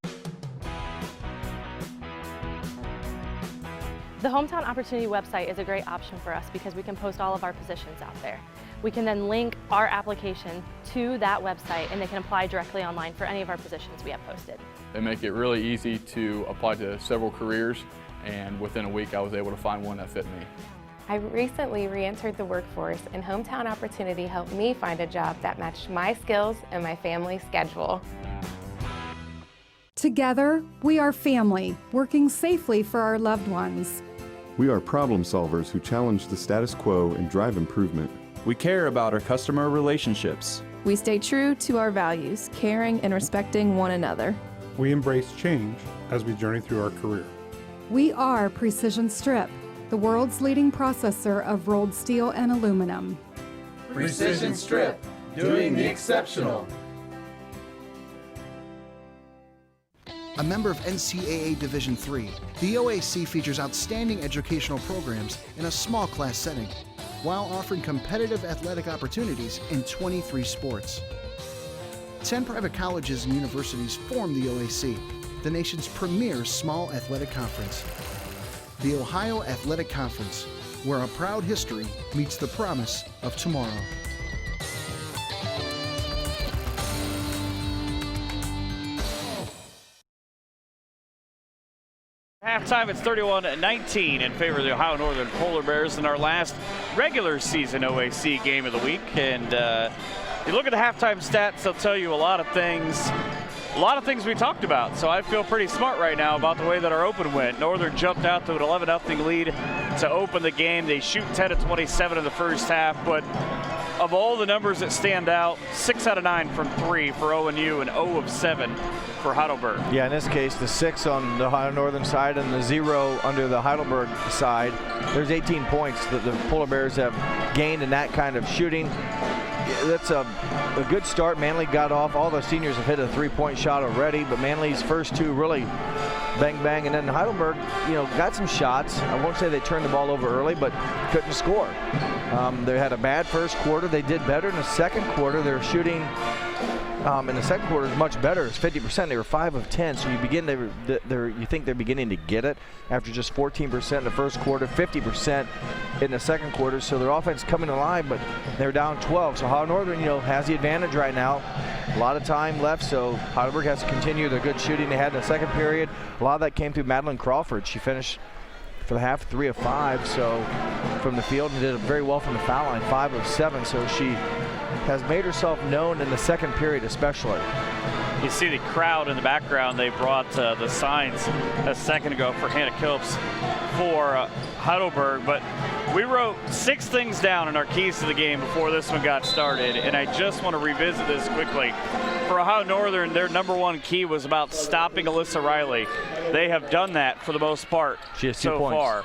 The Hometown Opportunity website is a great option for us because we can post all of our positions out there. We can then link our application to that website and they can apply directly online for any of our positions we have posted. They make it really easy to apply to several careers, and within a week I was able to find one that fit me. I recently re-entered the workforce, and Hometown Opportunity helped me find a job that matched my skills and my family's schedule. Together, we are family, working safely for our loved ones. We are problem solvers who challenge the status quo and drive improvement. We care about our customer relationships. We stay true to our values, caring and respecting one another. We embrace change as we journey through our career. We are Precision Strip, the world's leading processor of rolled steel and aluminum. Precision Strip, doing the exceptional. A member of NCAA Division III, the OAC features outstanding educational programs in a small class setting, while offering competitive athletic opportunities in 23 sports. 10 private colleges and universities form the OAC, the nation's premier small athletic conference. The Ohio Athletic Conference, where a proud history meets the promise of tomorrow. Halftime, it's 31-19 in favor of the Ohio Northern Polar Bears in our last regular season OAC game of the week. And you look at the halftime stats, they'll tell you a lot of things we talked about. So I feel pretty smart right now about the way that our open went. Northern jumped out to an 11-0 lead to open the game. They shoot 10 of 27 in the first half, but of all the numbers that stand out, 6 out of 9 from 3 for ONU and 0 of 7 for Heidelberg. Yeah, in this case, the 6 on the Ohio Northern side and the 0 under the Heidelberg side. There's 18 points that the Polar Bears have gained in that kind of shooting. That's a good start. Manley got off. All the seniors have hit a three-point shot already, but Manley's first two really bang, bang. And then Heidelberg, got some shots. I won't say they turned the ball over early, but couldn't score. They had a bad first quarter. They did better in the second quarter. They're shooting in the second quarter is much better. It's 50%. They were 5 of 10. So you think they're beginning to get it after just 14% in the first quarter, 50% in the second quarter. So their offense coming alive, but they're down 12. So Ohio Northern, has the advantage right now. A lot of time left, so Heidelberg has to continue the good shooting they had in the second period. A lot of that came through Madeline Crawford. She finished for the half 3 of 5, so from the field, and did very well from the foul line, 5 of 7. So she has made herself known in the second period especially. You see the crowd in the background. They brought the signs a second ago for Hannah Kilps for Heidelberg, but we wrote 6 things down in our keys to the game before this one got started, and I just want to revisit this quickly. For Ohio Northern, their number 1 key was about stopping Alyssa Riley. They have done that for the most part so far.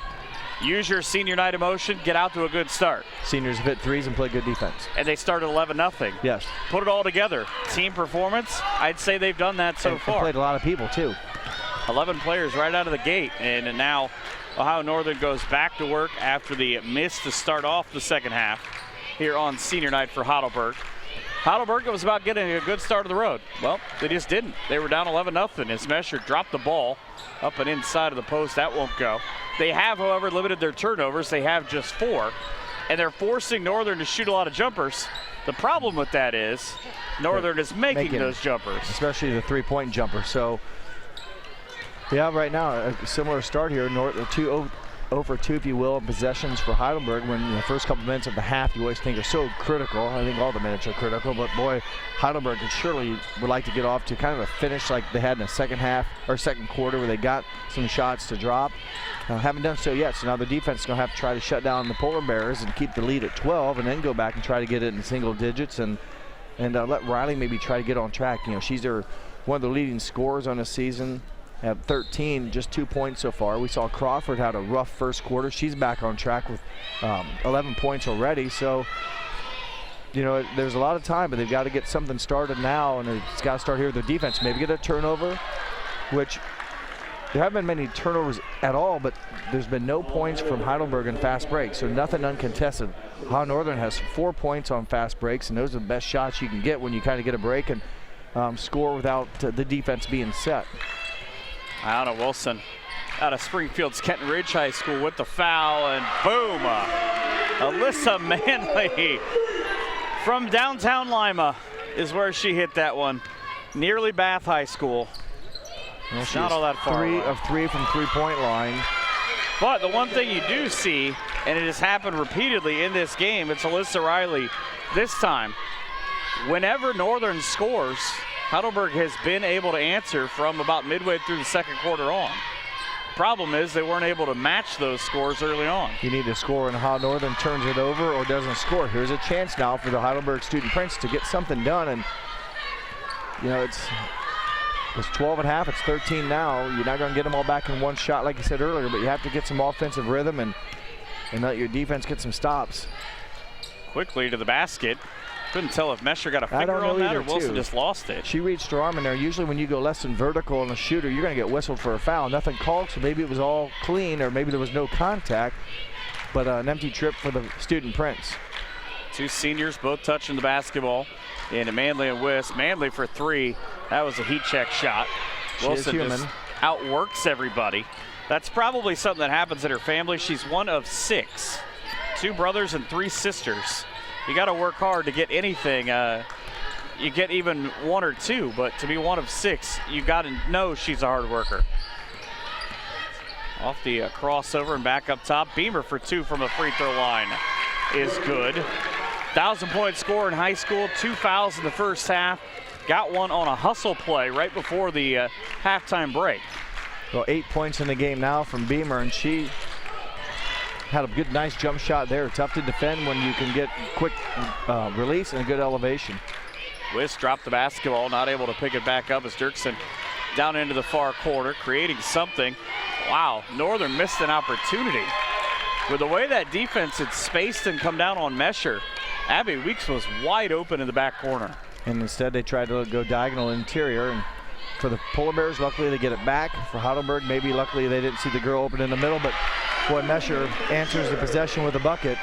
Use your senior night emotion, get out to a good start. Seniors have hit threes and played good defense. And they started 11-0. Yes. Put it all together. Team performance, I'd say they've done that so far. Played a lot of people too. 11 players right out of the gate, and now Ohio Northern goes back to work after the miss to start off the second half here on senior night for Heidelberg. Heidelberg was about getting a good start of the road. Well, they just didn't. They were down 11-0 as Mesher dropped the ball up and inside of the post. That won't go. They have, however, limited their turnovers. They have just 4, and they're forcing Northern to shoot a lot of jumpers. The problem with that is Northern is making those jumpers. Especially the three-point jumper. So, yeah, right now, a similar start here. 0 for 2, if you will, possessions for Heidelberg. When the first couple minutes of the half, you always think are so critical. I think all the minutes are critical, but boy, Heidelberg surely would like to get off to kind of a finish like they had in the second half or second quarter, where they got some shots to drop. Haven't done so yet, so now the defense is going to have to try to shut down the Polar Bears and keep the lead at 12, and then go back and try to get it in single digits and let Riley maybe try to get on track. She's their one of the leading scorers on the season at 13, just 2 points so far. We saw Crawford had a rough first quarter. She's back on track with 11 points already. So, you know, there's a lot of time, but they've got to get something started now, and it's got to start here with their defense. Maybe get a turnover, which there haven't been many turnovers at all, but there's been no points from Heidelberg in fast breaks, so nothing uncontested. Ohio Northern has 4 points on fast breaks, and those are the best shots you can get when you kind of get a break and score without the defense being set. Anna Wilson out of Springfield's Kenton Ridge High School with the foul, and boom! Alyssa Manley from downtown Lima is where she hit that one. Nearly Bath High School. Well, not all that far. 3 of 3 from three-point line. But the one thing you do see, and it has happened repeatedly in this game, it's Alyssa Riley this time. Whenever Northern scores, Heidelberg has been able to answer from about midway through the second quarter on. Problem is they weren't able to match those scores early on. You need to score, and how Northern turns it over or doesn't score. Here's a chance now for the Heidelberg Student Prince to get something done, and you know, it's 12 and a half, it's 13 now. You're not going to get them all back in one shot like I said earlier, but you have to get some offensive rhythm and let your defense get some stops. Quickly to the basket. Couldn't tell if Mesher got a finger on that or Wilson just lost it. She reached her arm in there. Usually when you go less than vertical on a shooter, you're going to get whistled for a foul. Nothing called, so maybe it was all clean or maybe there was no contact, but an empty trip for the Student Prince. 2 seniors both touching the basketball. And Manley and Wiss. Manley for 3. That was a heat check shot. Wilson just outworks everybody. That's probably something that happens in her family. She's one of 6. 2 brothers and 3 sisters. You got to work hard to get anything. You get even 1 or 2, but to be one of 6, you got to know she's a hard worker. Off the crossover and back up top. Beamer for 2 from the free throw line is good. 1,000-point score in high school, 2 fouls in the first half. Got one on a hustle play right before the halftime break. Well, 8 points in the game now from Beamer, and she had a good, nice jump shot there. Tough to defend when you can get quick release and a good elevation. Wiss dropped the basketball, not able to pick it back up as Dirksen down into the far corner, creating something. Wow, Northern missed an opportunity. With the way that defense had spaced and come down on Mesher, Abby Weeks was wide open in the back corner. And instead they tried to go diagonal interior, and for the Polar Bears, luckily they get it back. For Heidelberg, maybe luckily they didn't see the girl open in the middle, but boy, Mesher answers the possession with a bucket.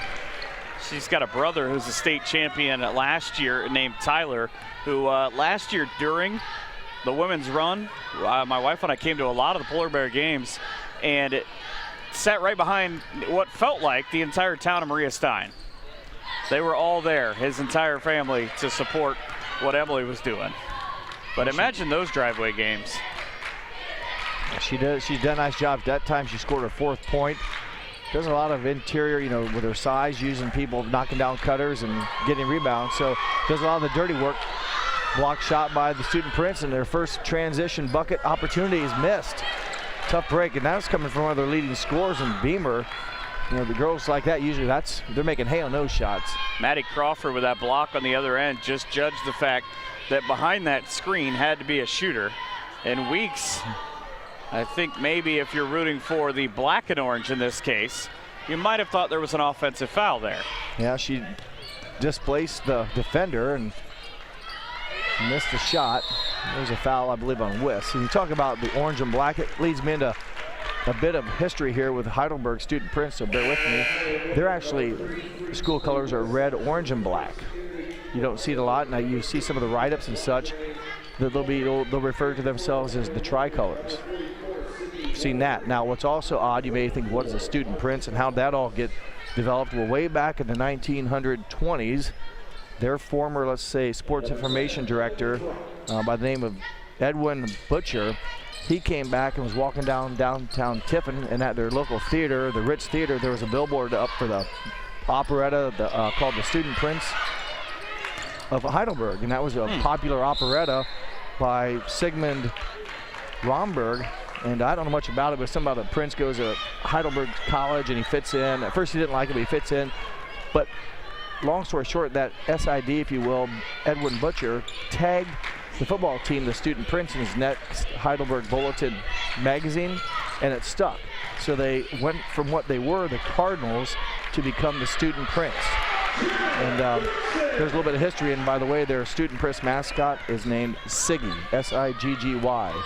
She's got a brother who's a state champion last year named Tyler, who last year during the women's run, my wife and I came to a lot of the Polar Bear games, and it sat right behind what felt like the entire town of Maria Stein. They were all there, his entire family, to support what Emily was doing. But imagine those driveway games. She does. She's done a nice job. That time she scored her 4th point. Does a lot of interior, you know, with her size, using people, knocking down cutters and getting rebounds. So does a lot of the dirty work. Block shot by the Student Prince, and their first transition bucket opportunity is missed. Tough break, and that's coming from one of their leading scorers in Beamer. You know, the girls like that, usually they're making hay on those shots. Maddie Crawford with that block on the other end just judged the fact that behind that screen had to be a shooter. And Weeks, I think maybe if you're rooting for the black and orange in this case, you might have thought there was an offensive foul there. Yeah, she displaced the defender and missed the shot. There's a foul, I believe, on Wiss. And you talk about the orange and black, it leads me into a bit of history here with Heidelberg Student Prince, so bear with me. They're actually, school colors are red, orange, and black. You don't see it a lot. Now you see some of the write-ups and such that they'll refer to themselves as the tricolors. Seen that. Now what's also odd, you may think, what is a Student Prince and how that all get developed? Well, way back in the 1920s, their former, let's say, sports information director by the name of Edwin Butcher, he came back and was walking down downtown Tiffin, and at their local theater, the Ritz Theater, there was a billboard up for the operetta called The Student Prince of Heidelberg, and that was a popular operetta by Sigmund Romberg. And I don't know much about it, but something about the Prince goes to Heidelberg College and he fits in. At first he didn't like it, but he fits in. But long story short, that SID, if you will, Edwin Butcher, tagged the football team, the Student Prince, in his next Heidelberg Bulletin magazine, and it stuck. So they went from what they were, the Cardinals, to become the Student Prince. And there's a little bit of history, and by the way, their Student Prince mascot is named Siggy, S-I-G-G-Y.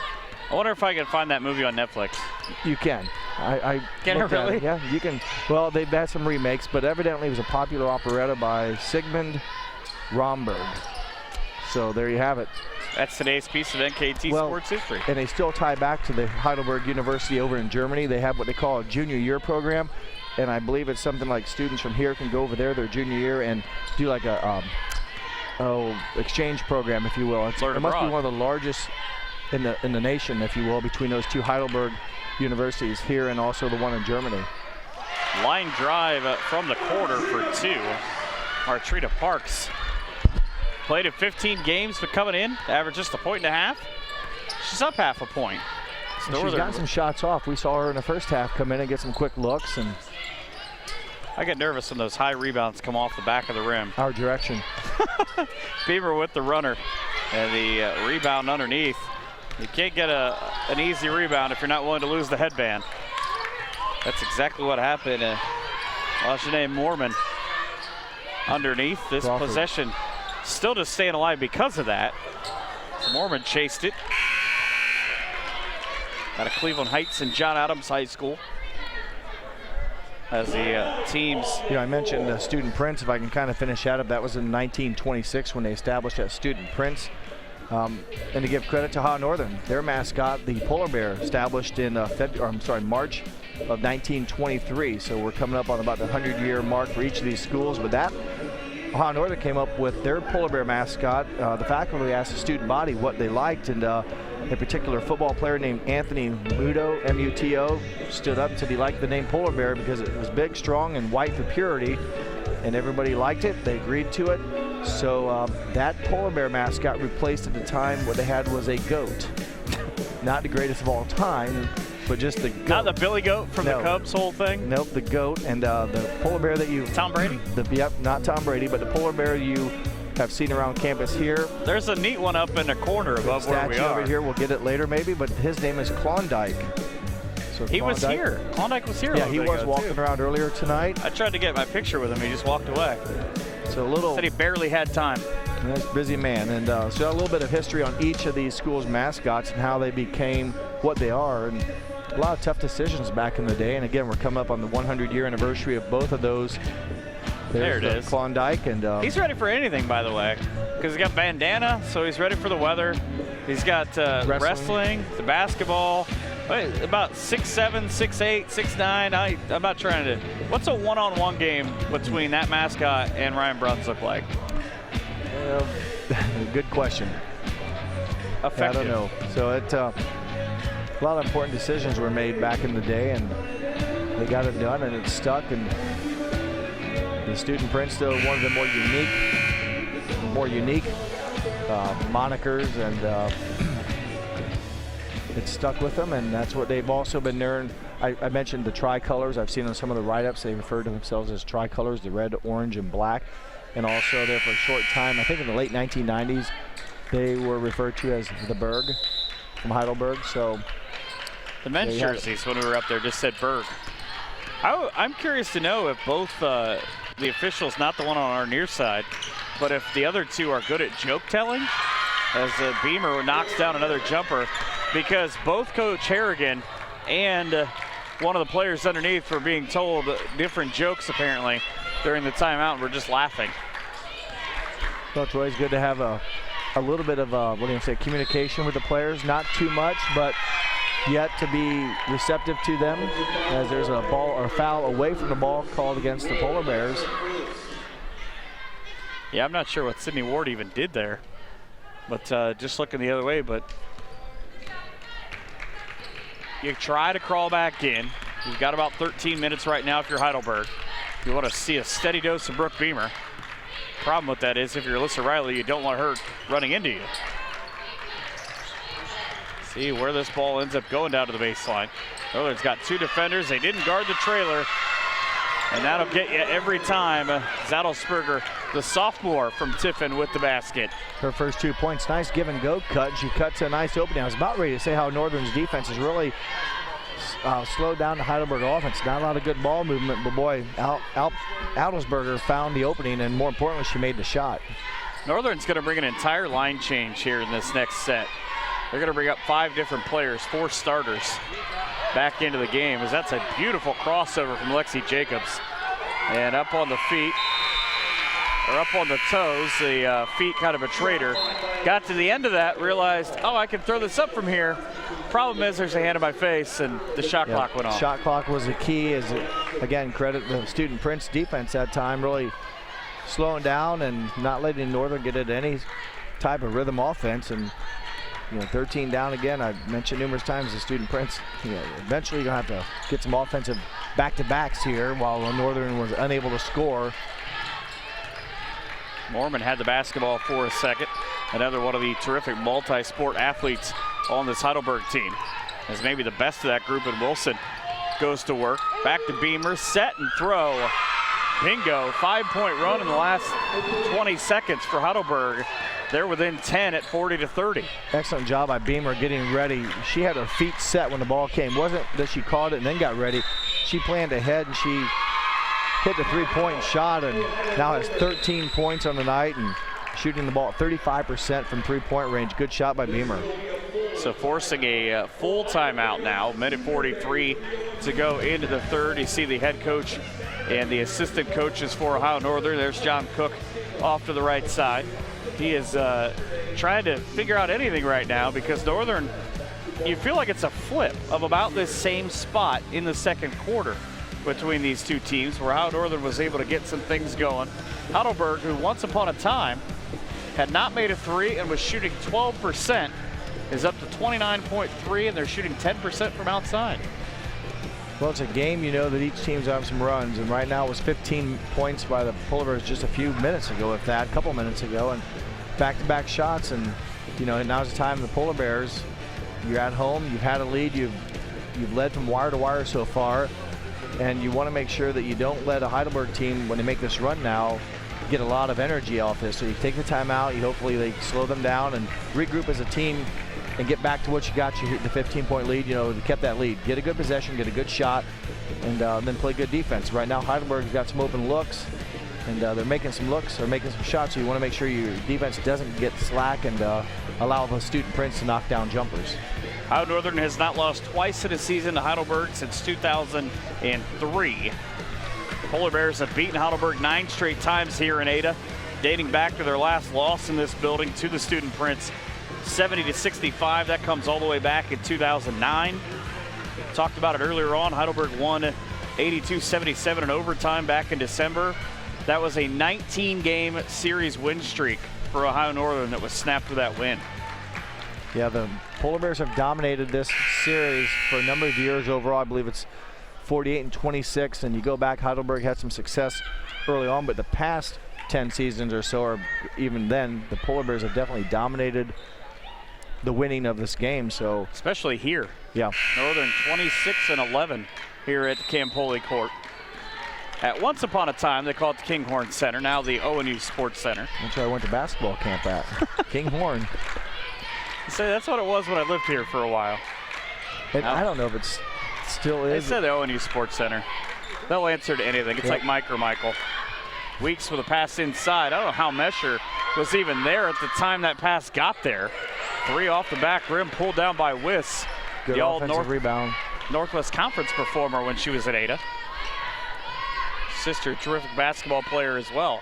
I wonder if I can find that movie on Netflix. You can. I Can it really? Yeah, you can. Well, they've had some remakes, but evidently it was a popular operetta by Sigmund Romberg. So there you have it. That's today's piece of NKT sports history. And they still tie back to the Heidelberg University over in Germany. They have what they call a junior year program, and I believe it's something like students from here can go over there their junior year and do like a exchange program, if you will. It must be one of the largest in the nation, if you will, between those two Heidelberg universities here and also the one in Germany. Line drive from the corner for 2. Artrita Parks played in 15 games, but coming in, average just 1.5 points. She's up half a point. She's gotten some shots off. We saw her in the first half come in and get some quick looks. And I get nervous when those high rebounds come off the back of the rim. Our direction. Beamer with the runner and the rebound underneath. You can't get an easy rebound if you're not willing to lose the headband. That's exactly what happened. Lashanae Mormon underneath this Crawford. possession. Still just staying alive because of that. So Mormon chased it. Out of Cleveland Heights and John Adams High School. As the teams. You know, I mentioned Student Prince. If I can kind of finish that up, that was in 1926 when they established that Student Prince. And to give credit to Ha Northern, their mascot, the polar bear, established in March of 1923. So we're coming up on about the 100-year mark for each of these schools. With that, Ha Northern came up with their polar bear mascot. The faculty asked the student body what they liked, and a particular football player named Anthony Muto, M-U-T-O, stood up and said he liked the name polar bear because it was big, strong, and white for purity, and everybody liked it. They agreed to it. So that polar bear mascot replaced at the time what they had was a goat. Not the greatest of all time, but just the goat. Not the Billy Goat from the Cubs whole thing? Nope, the goat. And the polar bear that you... Tom Brady? Yep, not Tom Brady, but the polar bear you have seen around campus here. There's a neat one up in the corner above where we are. Over here, we'll get it later maybe, but his name is Klondike. So he was here. Klondike was here. Yeah, he was walking around earlier tonight. I tried to get my picture with him. He just walked away. So said he barely had time. That's a busy man. And so a little bit of history on each of these schools' mascots and how they became what they are. And a lot of tough decisions back in the day. And again, we're coming up on the 100-year anniversary of both of those. There it is. Klondike. And he's ready for anything, by the way, because he's got bandana, so he's ready for the weather. He's got wrestling, the basketball. About 6'7", 6'8", 6'9". I'm not trying to. What's a one-on-one game between that mascot and Ryan Bruns look like? Good question. Effective. I don't know. So a lot of important decisions were made back in the day, and they got it done, and it stuck. And the Student Prince, though, one of the more unique monikers, and it stuck with them, and that's what they've also been known. I mentioned the tricolors. I've seen on some of the write-ups they refer to themselves as tricolors, the red, orange, and black. And also there for a short time, I think in the late 1990s, they were referred to as the Berg from Heidelberg. So the men's jerseys when we were up there just said Berg. I'm curious to know if both the officials, not the one on our near side, but if the other two are good at joke telling, as Beamer knocks down another jumper, because both Coach Harrigan and one of the players underneath were being told different jokes apparently during the timeout, and we're just laughing. Well, it's always good to have a little bit of communication with the players. Not too much, but yet to be receptive to them, as there's a ball or foul away from the ball called against the Polar Bears. Yeah, I'm not sure what Sydney Ward even did there, but just looking the other way. But you try to crawl back in. You've got about 13 minutes right now if you're Heidelberg. You want to see a steady dose of Brooke Beamer. Problem with that is if you're Alyssa Riley, you don't want her running into you. See where this ball ends up going down to the baseline. Northern's got two defenders. They didn't guard the trailer, and that'll get you every time. Zadelsberger the sophomore from Tiffin, with the basket. Her first 2 points. Nice give and go cut. She cuts a nice opening. I was about ready to say how Northern's defense is really slowed down the Heidelberg offense. Not a lot of good ball movement, but boy, Adelsberger found the opening, and more importantly, she made the shot. Northern's going to bring an entire line change here in this next set. They're going to bring up 5 different players, 4 starters back into the game, as that's a beautiful crossover from Lexi Jacobs. And up on the feet, or up on the toes, the feet kind of betrayed her. Got to the end of that, realized, oh, I can throw this up from here. Problem is there's a hand in my face, and the shot clock went off. Shot clock was the key, as again, credit the Student Prince defense that time, really slowing down and not letting Northern get into any type of rhythm offense. And 13 down again. I mentioned numerous times the Student Prince, eventually you're going to have to get some offensive back-to-backs here, while Northern was unable to score. Mormon had the basketball for a second. Another one of the terrific multi-sport athletes on this Heidelberg team, as maybe the best of that group, and Wilson goes to work. Back to Beamer, set and throw. Bingo, 5-point run in the last 20 seconds for Heidelberg. They're within 10 at 40-30. Excellent job by Beamer getting ready. She had her feet set when the ball came. Wasn't that she caught it and then got ready. She planned ahead, and she hit the 3-point shot, and now has 13 points on the night and shooting the ball at 35% from 3-point range. Good shot by Beamer. So forcing a full timeout now. Minute 43 to go into the third. You see the head coach and the assistant coaches for Ohio Northern. There's John Cook off to the right side. He is trying to figure out anything right now, because Northern, you feel like it's a flip of about this same spot in the second quarter between these two teams, where Ohio Northern was able to get some things going. Heidelberg, who once upon a time had not made a three and was shooting 12%, is up to 29.3, and they're shooting 10% from outside. Well, it's a game, that each team's having some runs, and right now it was 15 points by the Polar Bears just a few minutes ago, if that, a couple minutes ago, and back-to-back shots, and now's the time the Polar Bears, you're at home, you've had a lead, you've led from wire to wire so far, and you want to make sure that you don't let a Heidelberg team, when they make this run now, get a lot of energy off this. So you take the timeout, hopefully they slow them down and regroup as a team and get back to what you got. You hit the 15-point lead, they kept that lead. Get a good possession, get a good shot, and then play good defense. Right now, Heidelberg's got some open looks, and they're making some looks or making some shots, so you want to make sure your defense doesn't get slack and allow the Student Prince to knock down jumpers. Ohio Northern has not lost twice in a season to Heidelberg since 2003. Polar Bears have beaten Heidelberg 9 straight times here in Ada, dating back to their last loss in this building to the Student Prince, 70-65. That comes all the way back in 2009. Talked about it earlier on. Heidelberg won 82-77 in overtime back in December. That was a 19-game series win streak for Ohio Northern that was snapped with that win. Yeah, the Polar Bears have dominated this series for a number of years overall. I believe it's 48-26, and you go back, Heidelberg had some success early on, but the past 10 seasons or so, or even then, the Polar Bears have definitely dominated the winning of this game. So especially here. Yeah. Northern 26-11 here at the Campoli Court. At once upon a time, they called it the Kinghorn Center, now the ONU Sports Center. That's where I went to basketball camp at, Kinghorn. So that's what it was when I lived here for a while. I don't know if it's still is. They said the ONU Sports Center. They'll answer to anything. It's like Mike or Michael. Weeks with a pass inside. I don't know how Mesher was even there at the time that pass got there. 3 off the back rim, pulled down by Wiss. Good the offensive rebound. Northwest Conference performer when she was at Ada. Sister, terrific basketball player as well.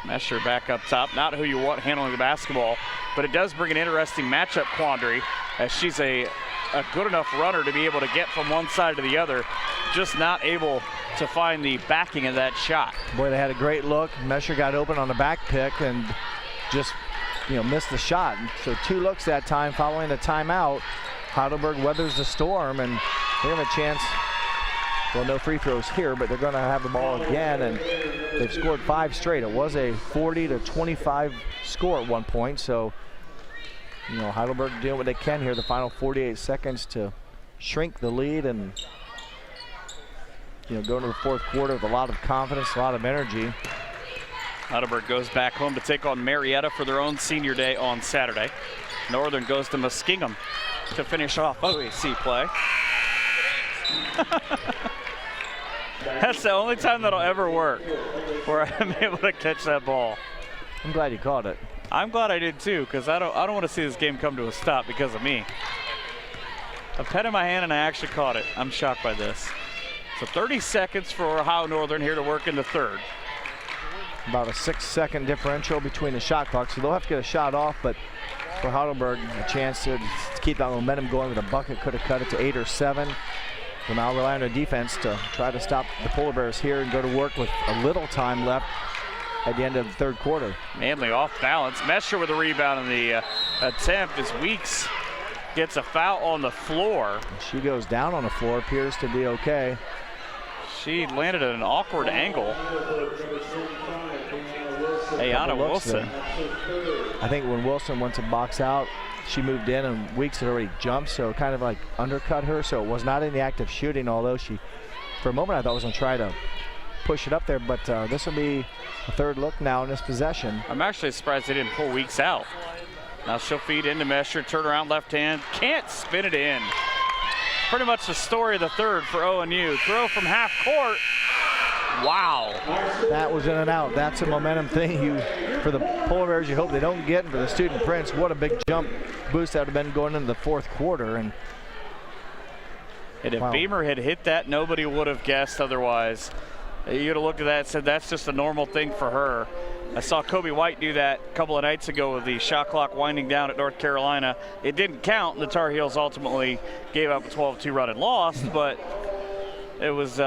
Mesher back up top. Not who you want handling the basketball, but it does bring an interesting matchup quandary, as she's a good enough runner to be able to get from one side to the other, just not able to find the backing of that shot. Boy, they had a great look. Mesher got open on the back pick and just missed the shot. So 2 looks that time following the timeout. Heidelberg weathers the storm, and they have a chance. Well, no free throws here, but they're going to have the ball again, and they've scored 5 straight. It was a 40-25 score at one point, so Heidelberg doing what they can here, the final 48 seconds to shrink the lead, and going to the fourth quarter with a lot of confidence, a lot of energy. Heidelberg goes back home to take on Marietta for their own senior day on Saturday. Northern goes to Muskingum to finish off OAC play. That's the only time that'll ever work where I'm able to catch that ball. I'm glad you caught it. I'm glad I did too, because I don't want to see this game come to a stop because of me. A pen in my hand and I actually caught it. I'm shocked by this. So 30 seconds for Ohio Northern here to work in the third. About a 6-second differential between the shot clock, so they'll have to get a shot off, but for Heidelberg, a chance to keep that momentum going with a bucket, could have cut it to 8 or 7. So now relying on defense to try to stop the Polar Bears here and go to work with a little time left at the end of the third quarter. Manley off balance. Mesher with a rebound in the attempt as Weeks gets a foul on the floor. She goes down on the floor, appears to be okay. She landed at an awkward angle. Ayana Wilson. I think when Wilson went to box out, she moved in and Weeks had already jumped, so kind of like undercut her, so it was not in the act of shooting, although she, for a moment I thought was gonna try to push it up there, but this will be a third look now in this possession. I'm actually surprised they didn't pull Weeks out. Now she'll feed into Mesher, turn around left hand, can't spin it in. Pretty much the story of the third for ONU. Throw from half court. Wow. That was in and out. That's a momentum thing for the Polar Bears you hope they don't get, and for the Student Prince, what a big jump boost that would have been going into the fourth quarter. And if Beamer had hit that, nobody would have guessed otherwise. You'd have looked at that and said that's just a normal thing for her. I saw Kobe White do that a couple of nights ago with the shot clock winding down at North Carolina. It didn't count, and the Tar Heels ultimately gave up a 12-2 run and lost, but it was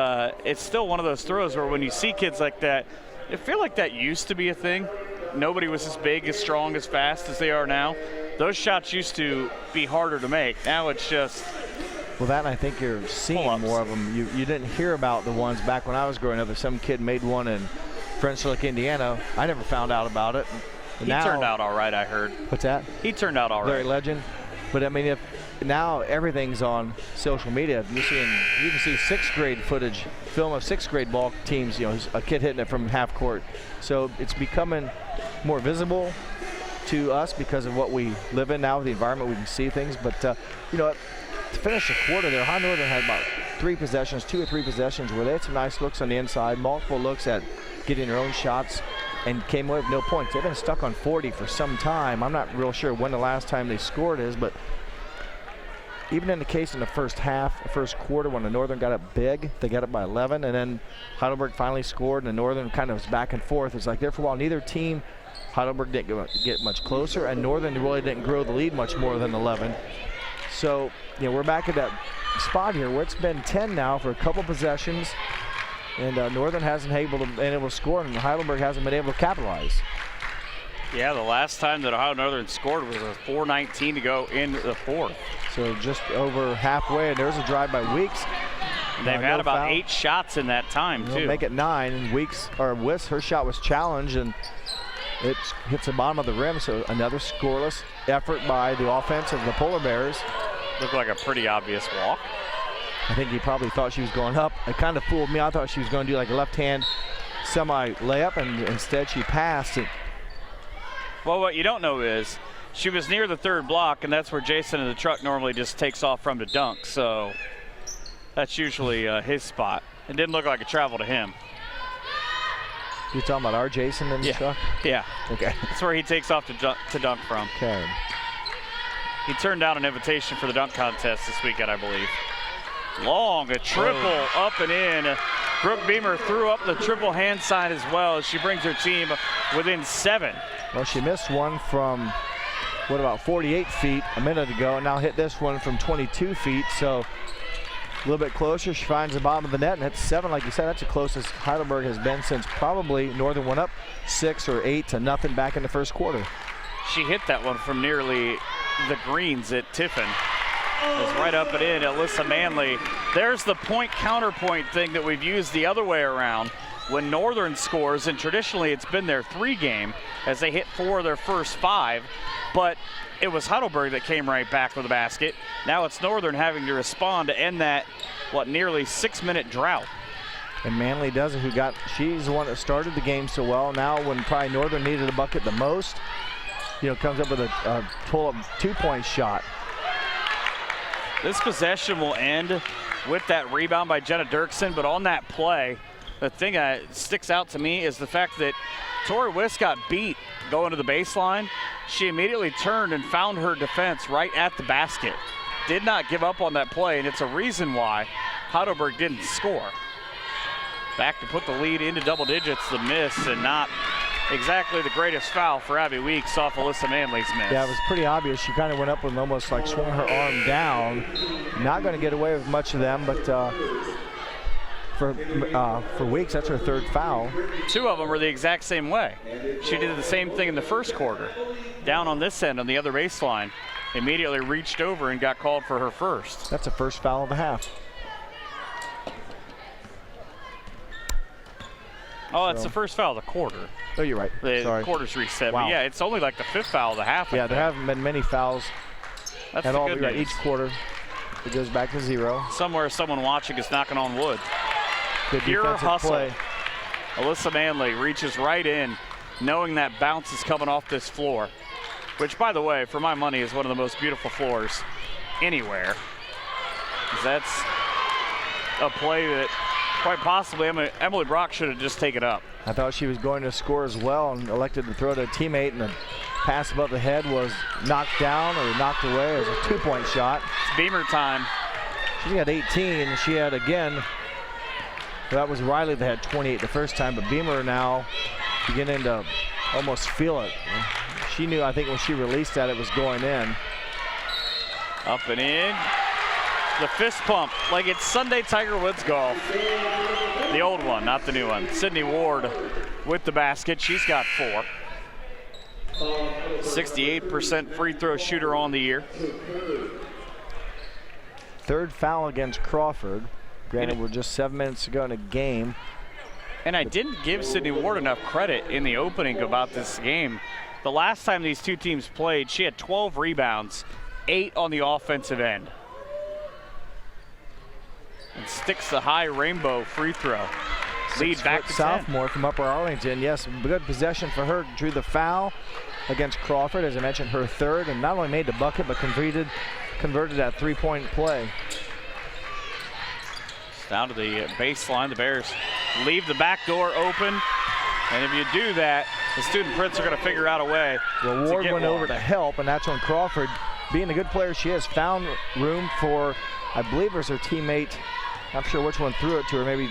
it's still one of those throws where when you see kids like that, I feel like that used to be a thing. Nobody was as big, as strong, as fast as they are now. Those shots used to be harder to make. Now it's just... Well, that, and I think you're seeing more of them. You didn't hear about the ones back when I was growing up. If some kid made one in French Lick, Indiana, I never found out about it. He turned out all right, I heard. What's that? He turned out all right. Larry Legend. But I mean, if now everything's on social media, you can see sixth grade footage, film of sixth grade ball teams, a kid hitting it from half court. So it's becoming more visible to us because of what we live in now, with the environment. We can see things, but to finish the quarter there, Ohio Northern had about 2 or 3 possessions where they had some nice looks on the inside, multiple looks at getting their own shots, and came away with no points. They've been stuck on 40 for some time. I'm not real sure when the last time they scored is, but even in the case in the first quarter, when the Northern got up big, they got up by 11, and then Heidelberg finally scored, and the Northern kind of was back and forth. It's like there for a while, neither team, Heidelberg didn't get much closer, and Northern really didn't grow the lead much more than 11. So, we're back at that spot here where it's been 10 now for a couple possessions, and Northern hasn't been able to score, and Heidelberg hasn't been able to capitalize. Yeah, the last time that Ohio Northern scored was with 4:19 to go in the fourth. So just over halfway, and there's a drive by Weeks. They've had about 8 shots in that time, too. Make it 9, and Wiss, her shot was challenged, and it hits the bottom of the rim, so another scoreless effort by the offense of the Polar Bears. Looked like a pretty obvious walk. I think he probably thought she was going up. It kind of fooled me. I thought she was going to do like a left-hand semi-layup, and instead she passed it. Well, what you don't know is she was near the third block, and that's where Jason in the truck normally just takes off from to dunk, so that's usually his spot. It didn't look like a travel to him. You're talking about our Jason in the truck? Yeah. Okay. That's where he takes off to dunk from. Okay. He turned down an invitation for the dunk contest this weekend, I believe. Long, a triple up and in. Brooke Beamer threw up the triple hand sign as well as she brings her team within 7. Well, she missed one from, about 48 feet a minute ago, and now hit this one from 22 feet. So a little bit closer. She finds the bottom of the net, and it's 7. Like you said, that's the closest Heidelberg has been since probably Northern went up 6 or 8-0 back in the first quarter. She hit that one from nearly the greens at Tiffin. It's right up and in. Alyssa Manley. There's the point-counterpoint thing that we've used the other way around. When Northern scores, and traditionally it's been their 3 game, as they hit 4 of their first 5, but it was Heidelberg that came right back with a basket. Now it's Northern having to respond to end that, nearly 6-minute drought. And Manley does it, she's the one that started the game so well. Now when probably Northern needed a bucket the most, comes up with a pull-up 2-point shot. This possession will end with that rebound by Jenna Dirksen, but on that play, the thing that sticks out to me is the fact that Tori Wiss got beat going to the baseline. She immediately turned and found her defense right at the basket. Did not give up on that play, and it's a reason why Heidelberg didn't score. Back to put the lead into double digits, the miss, and not exactly the greatest foul for Abby Weeks off Alyssa Manley's miss. Yeah, it was pretty obvious. She kind of went up and almost like swung her arm down. Not going to get away with much of them, but for Weeks, that's her third foul. 2 of them were the exact same way. She did the same thing in the first quarter. Down on this end on the other baseline, immediately reached over and got called for her first. That's the first foul of the half. Oh, that's the first foul of the quarter. Oh, you're right. The quarter's reset. Wow. But yeah, it's only like the 5th foul of the half. Yeah, there haven't been many fouls That's at the all. good Right, news. each quarter, it goes back to 0. Somewhere someone watching is knocking on wood. Good Pure defensive hustle. play. Alyssa Manley reaches right in, knowing that bounce is coming off this floor, which, by the way, for my money, is one of the most beautiful floors anywhere. That's a play that quite possibly Emily Brock should have just taken up. I thought she was going to score as well and elected to throw to a teammate, and the pass above the head was knocked down or knocked away as a 2-point shot. It's Beamer time. She got 18, and she had again, that was Riley that had 28 the first time, but Beamer now beginning to almost feel it. She knew, I think, when she released that, it was going in. Up and in. The fist pump, like it's Sunday Tiger Woods golf. The old one, not the new one. Sydney Ward with the basket. She's got 4. 68% free throw shooter on the year. Third foul against Crawford. Granted, we're just 7 minutes to go in a game. And I didn't give Sydney Ward enough credit in the opening about this game. The last time these two teams played, she had 12 rebounds, 8 on the offensive end. And sticks the high rainbow free throw. Lead back to 10. Sophomore from Upper Arlington. Yes, good possession for her. Drew the foul against Crawford, as I mentioned, her third, and not only made the bucket, but converted that 3-point play. Down to the baseline, the Bears leave the back door open. And if you do that, the Student Prince are going to figure out a way. Well, Ward went over to help, and that's when Crawford, being the good player she is, found room for, I believe it was her teammate, not sure which one threw it to her, maybe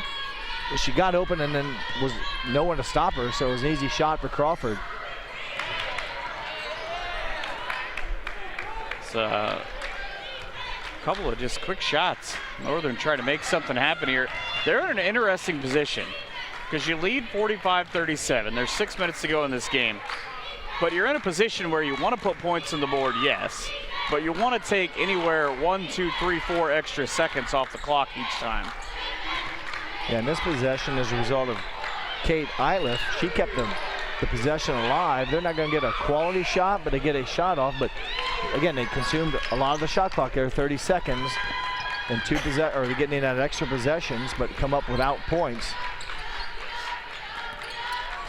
she got open and then was no one to stop her, so it was an easy shot for Crawford. It's a couple of just quick shots. Northern trying to make something happen here. They're in an interesting position because you lead 45-37. There's 6 minutes to go in this game. But you're in a position where you want to put points on the board, yes, but you want to take anywhere 1, 2, 3, 4 extra seconds off the clock each time. Yeah, and this possession is a result of Kate Eiliff. She kept the possession alive. They're not going to get a quality shot, but they get a shot off. But again, they consumed a lot of the shot clock there, 30 seconds, and they're getting in at extra possessions, but come up without points.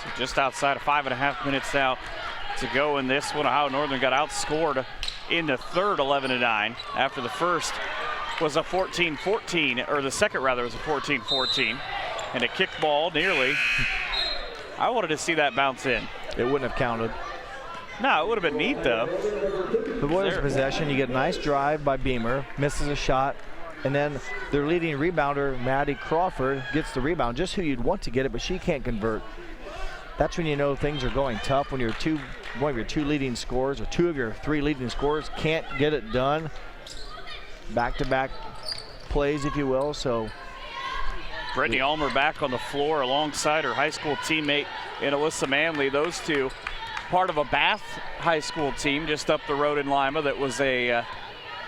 So just outside of 5.5 minutes now to go in this one. Ohio Northern got outscored in the third, 11-9. After the first was a 14-14, or the second rather was a 14-14, and a kick ball nearly. I wanted to see that bounce in. It wouldn't have counted. No, it would have been neat though. The Boilers possession, you get a nice drive by Beamer, misses a shot, and then their leading rebounder, Maddie Crawford, gets the rebound, just who you'd want to get it, but she can't convert. That's when you know things are going tough, when one of your 2 leading scorers, or 2 of your 3 leading scorers can't get it done. Back-to-back plays, if you will, so. Brittany Ulmer back on the floor alongside her high school teammate in Alyssa Manley. Those two, part of a Bath high school team just up the road in Lima that was a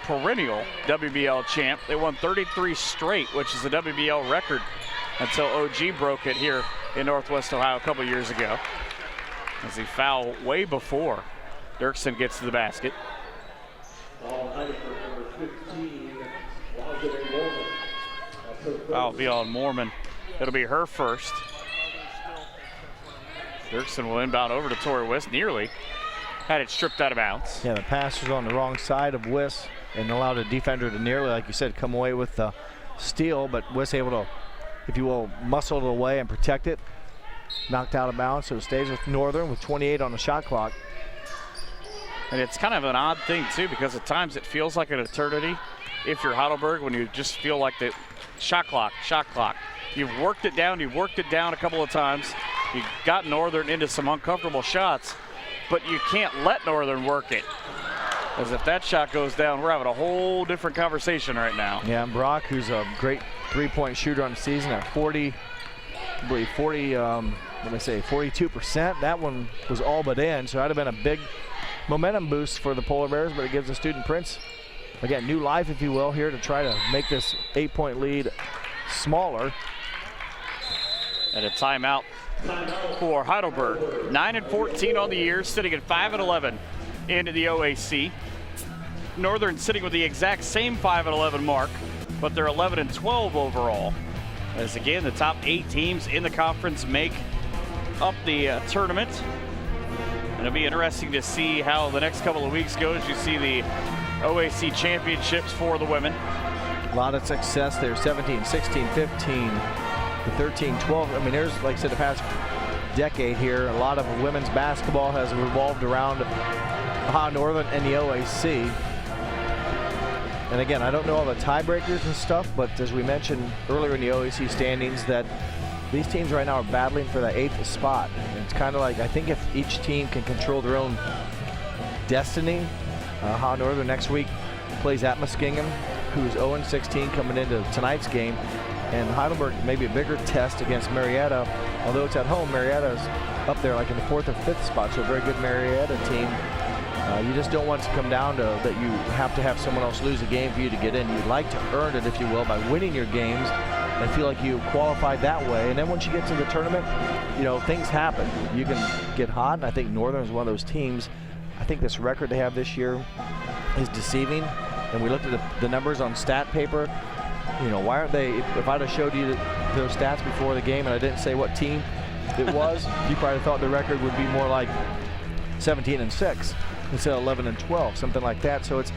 perennial WBL champ. They won 33 straight, which is a WBL record until OG broke it here in Northwest Ohio a couple years ago. As he fouled way before Dirksen gets to the basket. Foul be on Mormon. It'll be her first. Dirksen will inbound over to Tori Wiss. Nearly had it stripped out of bounds. Yeah, the pass was on the wrong side of Wiss and allowed a defender to nearly, like you said, come away with the steal, but Wiss able to, if you will, muscle it away and protect it. Knocked out of bounds, so it stays with Northern with 28 on the shot clock. And it's kind of an odd thing, too, because at times it feels like an eternity if you're Heidelberg, when you just feel like the shot clock. You've worked it down a couple of times. You got Northern into some uncomfortable shots, but you can't let Northern work it. Because if that shot goes down, we're having a whole different conversation right now. Yeah, and Brock, who's a great three-point shooter on the season at 42%. That one was all but in, so that'd have been a big momentum boost for the Polar Bears, but it gives the Student Prince, again, new life, if you will, here to try to make this 8-point lead smaller. And a timeout for Heidelberg. 9-14 on the year, sitting at 5-11 into the OAC. Northern sitting with the exact same 5-11 mark, but they're 11-12 overall. As again, the top 8 teams in the conference make up the tournament. And it'll be interesting to see how the next couple of weeks goes. You see the OAC championships for the women. A lot of success there, 17, 16, 15, 13, 12. I mean, there's, like I said, the past decade here, a lot of women's basketball has revolved around Ohio Northern and the OAC. And again, I don't know all the tiebreakers and stuff, but as we mentioned earlier in the OAC standings, that these teams right now are battling for that 8th spot. And it's kind of like, I think if each team can control their own destiny, Ohio Northern next week plays at Muskingum, who's 0-16 coming into tonight's game. And Heidelberg maybe a bigger test against Marietta. Although it's at home, Marietta's up there like in the 4th or 5th spot, so a very good Marietta team. You just don't want to come down to that you have to have someone else lose a game for you to get in. You'd like to earn it, if you will, by winning your games and feel like you qualified that way. And then once you get to the tournament, you know, things happen. You can get hot, and I think Northern is one of those teams. I think this record they have this year is deceiving. And we looked at the numbers on stat paper. You know, why aren't they, if I'd have showed you those stats before the game and I didn't say what team it was, you probably thought the record would be more like 17-6 instead of 11-12, something like that. So it's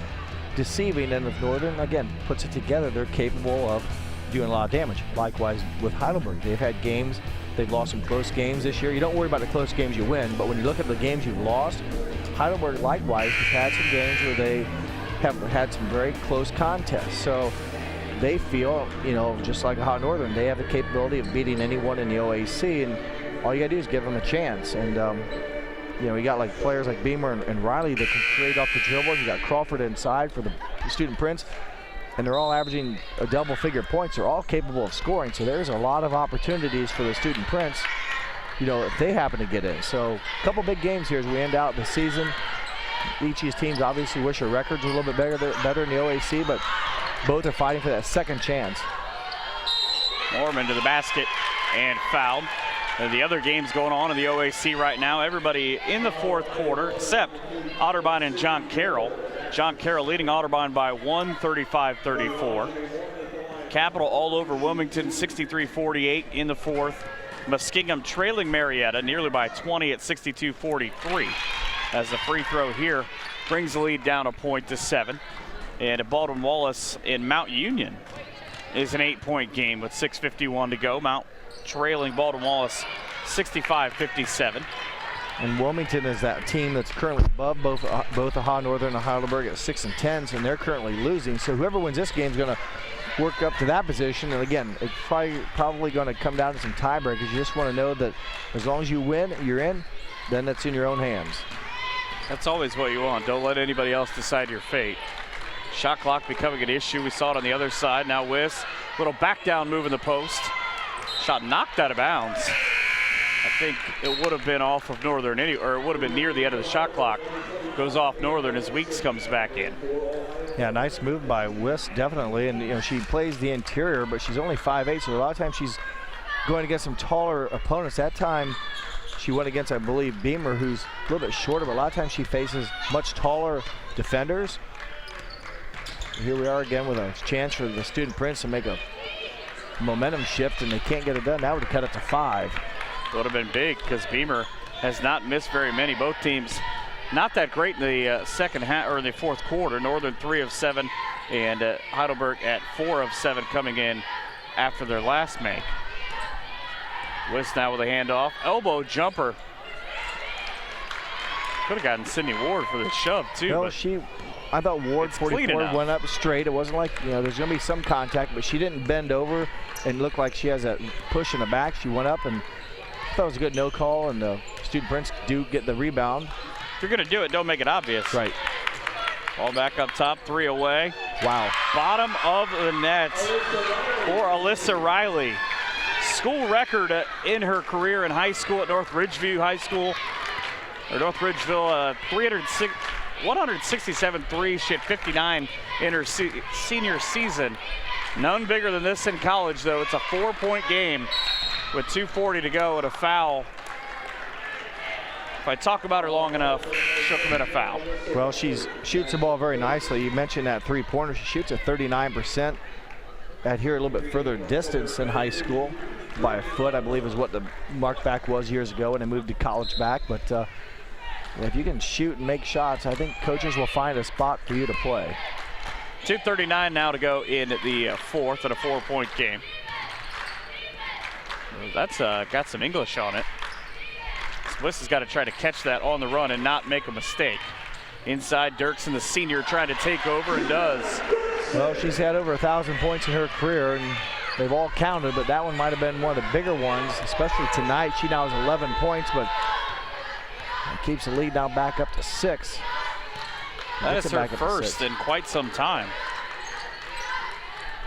deceiving, and if Northern, again, puts it together, they're capable of doing a lot of damage. Likewise with Heidelberg. They've had games, they've lost some close games this year. You don't worry about the close games you win, but when you look at the games you've lost, Heidelberg likewise has had some games where they have had some very close contests. So they feel, you know, just like Ohio Northern, they have the capability of beating anyone in the OAC, and all you gotta do is give them a chance. And you know, you got like players like Beamer and Riley that can create off the dribble. You got Crawford inside for the Student Prince, and they're all averaging a double-figure points. They're all capable of scoring, so there's a lot of opportunities for the Student Prince, you know, if they happen to get in. So a couple big games here as we end out the season. Each of these teams obviously wish their records were a little bit better in the OAC, but both are fighting for that second chance. Norman to the basket and fouled. And the other games going on in the OAC right now, everybody in the 4th quarter except Otterbein and John Carroll. John Carroll leading Otterbein by 1, 35-34. Capital all over Wilmington, 63-48 in the 4th. Muskingum trailing Marietta nearly by 20 at 62-43. As the free throw here brings the lead down a point to 7. And Baldwin Wallace in Mount Union is an 8-point game with 6:51 to go. Mount trailing Baldwin Wallace 65-57. And Wilmington is that team that's currently above both Ohio Northern and Heidelberg at 6-10, and they're currently losing. So whoever wins this game is going to work up to that position. And again, it's probably going to come down to some tiebreakers. You just want to know that as long as you win, you're in, then that's in your own hands. That's always what you want. Don't let anybody else decide your fate. Shot clock becoming an issue. We saw it on the other side. Now Wiss, little back down move in the post. Shot knocked out of bounds. I think it would have been off of Northern, or it would have been near the end of the shot clock. Goes off Northern as Weeks comes back in. Yeah, nice move by Wiss, definitely. And you know, she plays the interior, but she's only 5'8", so a lot of times she's going against some taller opponents. That time she went against, I believe, Beamer, who's a little bit shorter, but a lot of times she faces much taller defenders. Here we are again with a chance for the Student Prince to make a momentum shift, and they can't get it done. That would have cut it to 5. It would have been big because Beamer has not missed very many. Both teams not that great in the second half or in the fourth quarter. Northern 3 of 7, and Heidelberg at 4 of 7 coming in after their last make. Wiss now with a handoff, elbow jumper. Could have gotten Sydney Ward for the shove too. No, but I thought Ward 44 went up straight. It wasn't like, there's going to be some contact, but she didn't bend over and look like she has that push in the back. She went up, and I thought it was a good no call, and the Student Prince do get the rebound. If you're going to do it, don't make it obvious. Right. Ball back up top, 3 away. Wow. Bottom of the net for Alyssa Riley. School record in her career in high school at North Ridgeview High School. Or North Ridgeville, 167 threes. She had 59 in her senior season. None bigger than this in college, though. It's a 4-point game with 2:40 to go and a foul. If I talk about her long enough, she'll commit a foul. Well, she shoots the ball very nicely. You mentioned that three-pointer. She shoots at 39%. At here a little bit further distance in high school by a foot, I believe, is what the mark back was years ago when they moved to college back. But if you can shoot and make shots, I think coaches will find a spot for you to play. 2:39 now to go in the fourth and a 4-point game. That's got some English on it. Swiss has got to try to catch that on the run and not make a mistake. Inside, Dirksen, the senior, trying to take over, and does. Well, she's had over 1,000 points in her career, and they've all counted, but that one might have been one of the bigger ones, especially tonight. She now has 11 points, but keeps the lead now back up to 6. That is her first in quite some time.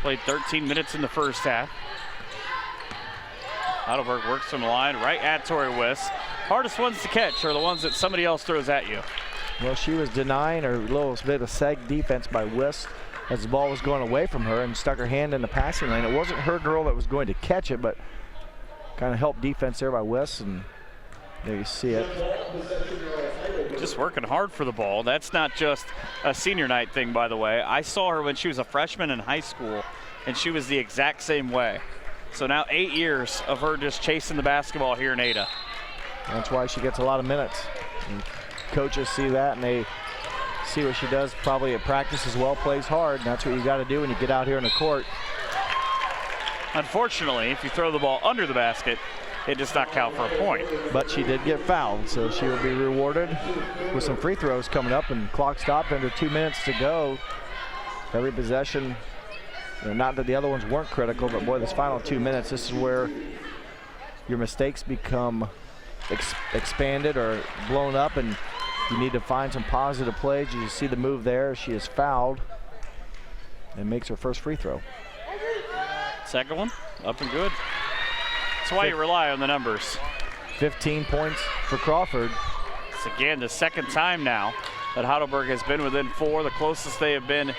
Played 13 minutes in the first half. Heidelberg works from the line right at Tori Wiss. Hardest ones to catch are the ones that somebody else throws at you. Well, she was denying her little bit of seg defense by Wiss as the ball was going away from her and stuck her hand in the passing lane. It wasn't her girl that was going to catch it, but kind of helped defense there by Wiss, and there you see it. Just working hard for the ball. That's not just a senior night thing, by the way. I saw her when she was a freshman in high school, and she was the exact same way. So now 8 years of her just chasing the basketball here in Ada. That's why she gets a lot of minutes. And coaches see that, and they see what she does probably at practice as well, plays hard, and that's what you got to do when you get out here in the court. Unfortunately, if you throw the ball under the basket, it does not count for a point. But she did get fouled, so she will be rewarded with some free throws coming up, and clock stopped under 2 minutes to go. Every possession, not that the other ones weren't critical, but boy, this final 2 minutes, this is where your mistakes become expanded or blown up, and you need to find some positive plays. You see the move there. She is fouled and makes her first free throw. Second one, up and good. That's why you rely on the numbers. 15 points for Crawford. It's again the second time now that Heidelberg has been within 4, the closest they have been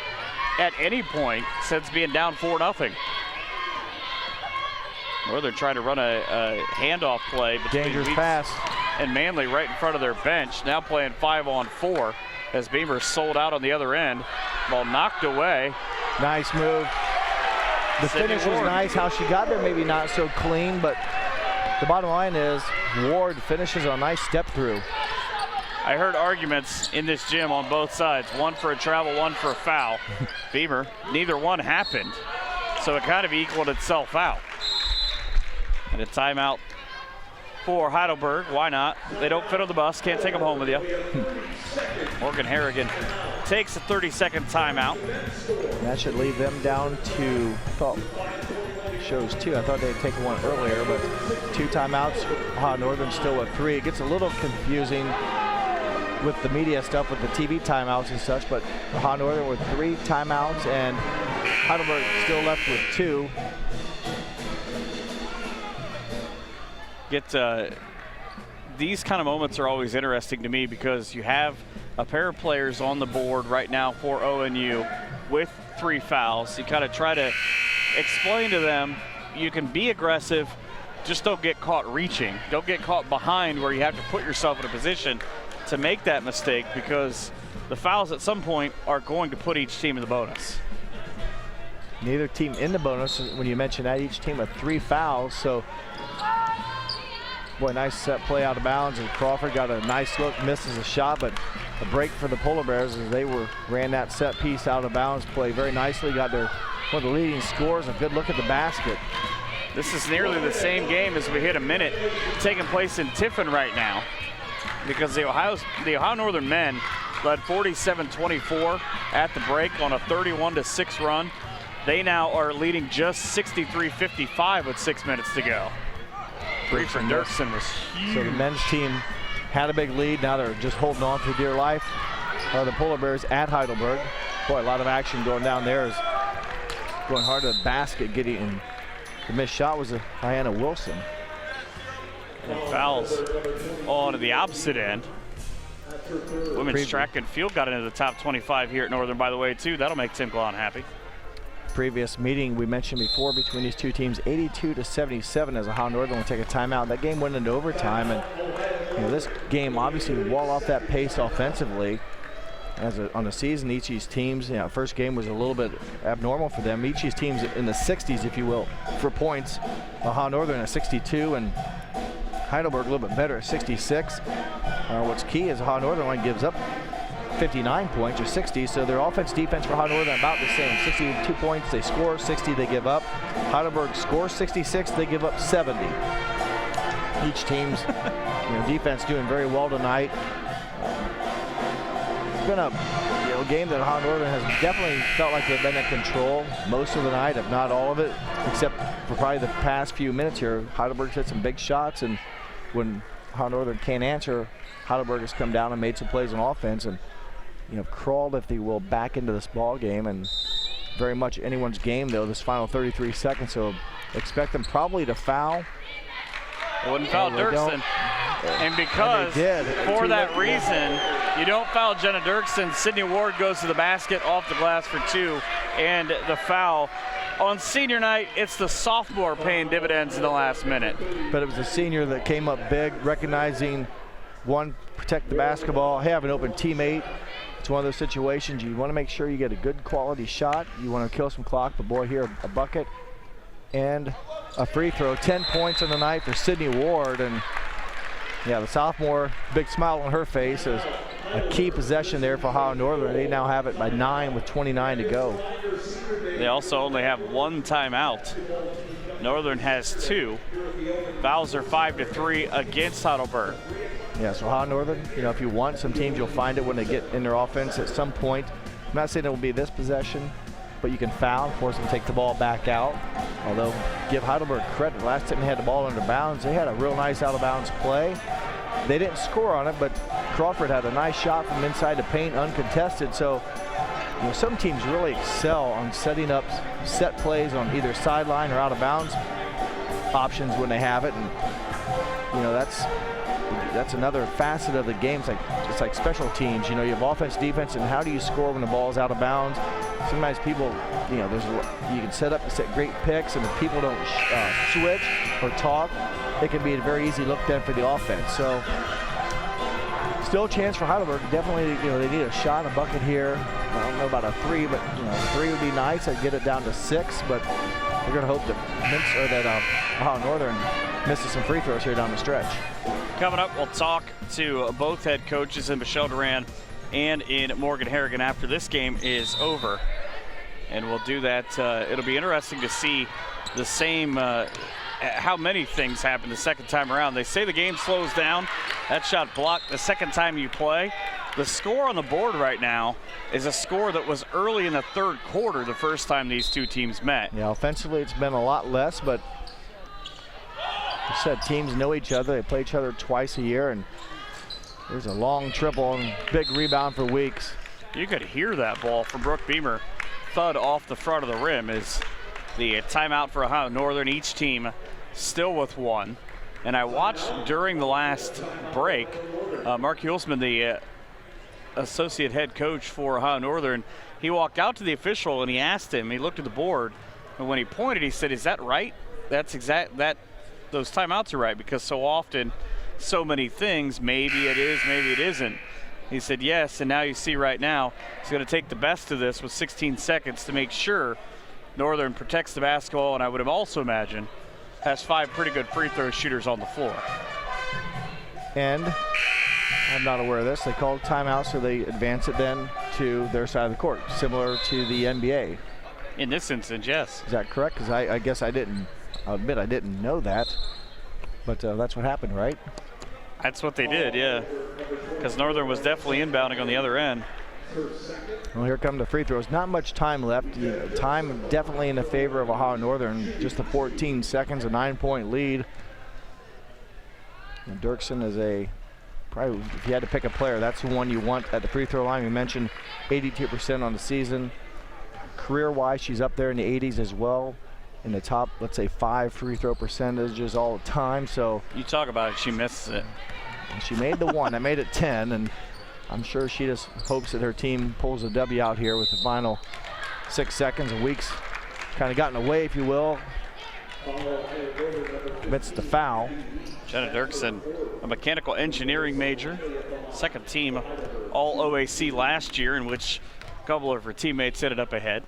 at any point since being down 4-0. Northern trying to run a handoff play between dangerous Weeks pass and Manley right in front of their bench. Now playing 5-on-4 as Beamer sold out on the other end. Ball knocked away. Nice move. The finish was nice. How she got there, maybe not so clean, but the bottom line is Ward finishes on a nice step through. I heard arguments in this gym on both sides. One for a travel, one for a foul. Beamer, neither one happened. So it kind of equaled itself out. And a timeout for Heidelberg. Why not? They don't fit on the bus. Can't take them home with you. Morgan Harrigan takes a 30-second timeout. That should leave them down to, I thought, shows 2. I thought they'd taken one earlier, but 2 timeouts. Northern still with 3. It gets a little confusing with the media stuff, with the TV timeouts and such, but Northern with 3 timeouts, and Heidelberg still left with 2. These kind of moments are always interesting to me because you have a pair of players on the board right now for ONU with 3 fouls. You kind of try to explain to them you can be aggressive, just don't get caught reaching. Don't get caught behind where you have to put yourself in a position to make that mistake, because the fouls at some point are going to put each team in the bonus. Neither team in the bonus. When you mention that, each team with 3 fouls. So, boy, nice set play out of bounds. And Crawford got a nice look, misses a shot, but a break for the Polar Bears as they ran that set piece out of bounds play very nicely. Got one of the leading scorers. A good look at the basket. This is nearly the same game as we hit a minute taking place in Tiffin right now, because the Ohio Northern men led 47-24 at the break on a 31-6 run. They now are leading just 63-55 with 6 minutes to go. Three for Dirksen was huge. So the men's team had a big lead. Now they're just holding on for dear life. The Polar Bears at Heidelberg. Boy, a lot of action going down there. Is going hard to the basket, getting in. The missed shot was a Diana Wilson. And fouls on the opposite end. Women's track and field got into the top 25 here at Northern, by the way, too. That'll make Tim Glahn happy. Previous meeting we mentioned before between these two teams, 82-77 as Ohio Northern will take a timeout. That game went into overtime, and this game obviously will wall off that pace offensively. On the season, each of these teams, first game was a little bit abnormal for them. Each of these teams in the 60s, if you will, for points. Ohio Northern at 62 and Heidelberg a little bit better at 66. What's key is Ohio Northern only gives up 59 points or 60, so their offense defense for Ohio Northern about the same. 62 points, they score, 60 they give up. Heidelberg scores 66, they give up 70. Each team's defense doing very well tonight. It's been a game that Ohio Northern has definitely felt like they've been in control most of the night, if not all of it, except for probably the past few minutes here. Heidelberg's hit some big shots, and when Ohio Northern can't answer, Heidelberg has come down and made some plays on offense and crawled, if they will, back into this ball game. And very much anyone's game, though, this final 33 seconds. So expect them probably to foul. They wouldn't foul Dirksen. And because for that reason, you don't foul Jenna Dirksen, Sydney Ward goes to the basket off the glass for 2, and the foul. On senior night, it's the sophomore paying dividends in the last minute. But it was the senior that came up big, recognizing, one, protect the basketball, have an open teammate. It's one of those situations you want to make sure you get a good quality shot. You want to kill some clock, but boy, here a bucket and a free throw. 10 points on the night for Sydney Ward, and the sophomore, big smile on her face as a key possession there for Ohio Northern. They now have it by 9 with 29 to go. They also only have 1 timeout. Northern has 2. Fouls are 5-3 against Heidelberg. Yeah, so Ohio Northern, if you want, some teams you'll find it when they get in their offense at some point. I'm not saying it will be this possession, but you can foul, force them to take the ball back out. Although, give Heidelberg credit, last time they had the ball under bounds, they had a real nice out of bounds play. They didn't score on it, but Crawford had a nice shot from inside the paint, uncontested. So, some teams really excel on setting up set plays on either sideline or out of bounds options when they have it. And, that's another facet of the game. It's like special teams. You have offense, defense, and how do you score when the ball's out of bounds? Sometimes people, you can set up to set great picks, and if people don't switch or talk, it can be a very easy look then for the offense. So still a chance for Heidelberg. Definitely, they need a shot, a bucket here. I don't know about a 3, but 3 would be nice. I'd get it down to 6, but we're going to hope that Ohio Northern misses some free throws here down the stretch. Coming up, we'll talk to both head coaches in Michelle Duran and in Morgan Harrigan after this game is over. And we'll do that. It'll be interesting to see the same, how many things happen the second time around. They say the game slows down. That shot blocked the second time you play. The score on the board right now is a score that was early in the third quarter the first time these two teams met. Yeah, offensively it's been a lot less, but you said teams know each other. They play each other twice a year, and there's a long triple and big rebound for Weeks. You could hear that ball from Brooke Beamer thud off the front of the rim. Is the timeout for Ohio Northern. Each team still with 1. And I watched during the last break, Mark Hulsman, the associate head coach for Ohio Northern, he walked out to the official and he asked him, he looked at the board, and when he pointed, he said, "Is that right? That's exact, those timeouts are right, because so often, so many things, maybe it is, maybe it isn't." He said, "Yes, and now you see right now, he's going to take the best of this with 16 seconds to make sure Northern protects the basketball, and I would have also imagined has 5 pretty good free throw shooters on the floor. And I'm not aware of this. They called timeout, so they advance it then to their side of the court, similar to the NBA. In this instance, yes. Is that correct? Because I guess I'll admit I didn't know that. But that's what happened, right? That's what they did, yeah. Because Northern was definitely inbounding on the other end. Well, here come the free throws. Not much time left. Time definitely in the favor of Ohio Northern. Just the 14 seconds, a 9-point lead. And Dirksen is probably, if you had to pick a player, that's the one you want at the free throw line. We mentioned 82% on the season. Career-wise, she's up there in the 80s as well. In the top, let's say 5 free throw percentages all the time. So you talk about it, she misses it. And she made the one. I made it 10, and I'm sure she just hopes that her team pulls a W out here with the final 6 seconds. And Weeks kind of gotten away, if you will. Amidst the foul. Jenna Dirksen, a mechanical engineering major, second team all OAC last year, in which a couple of her teammates ended up ahead,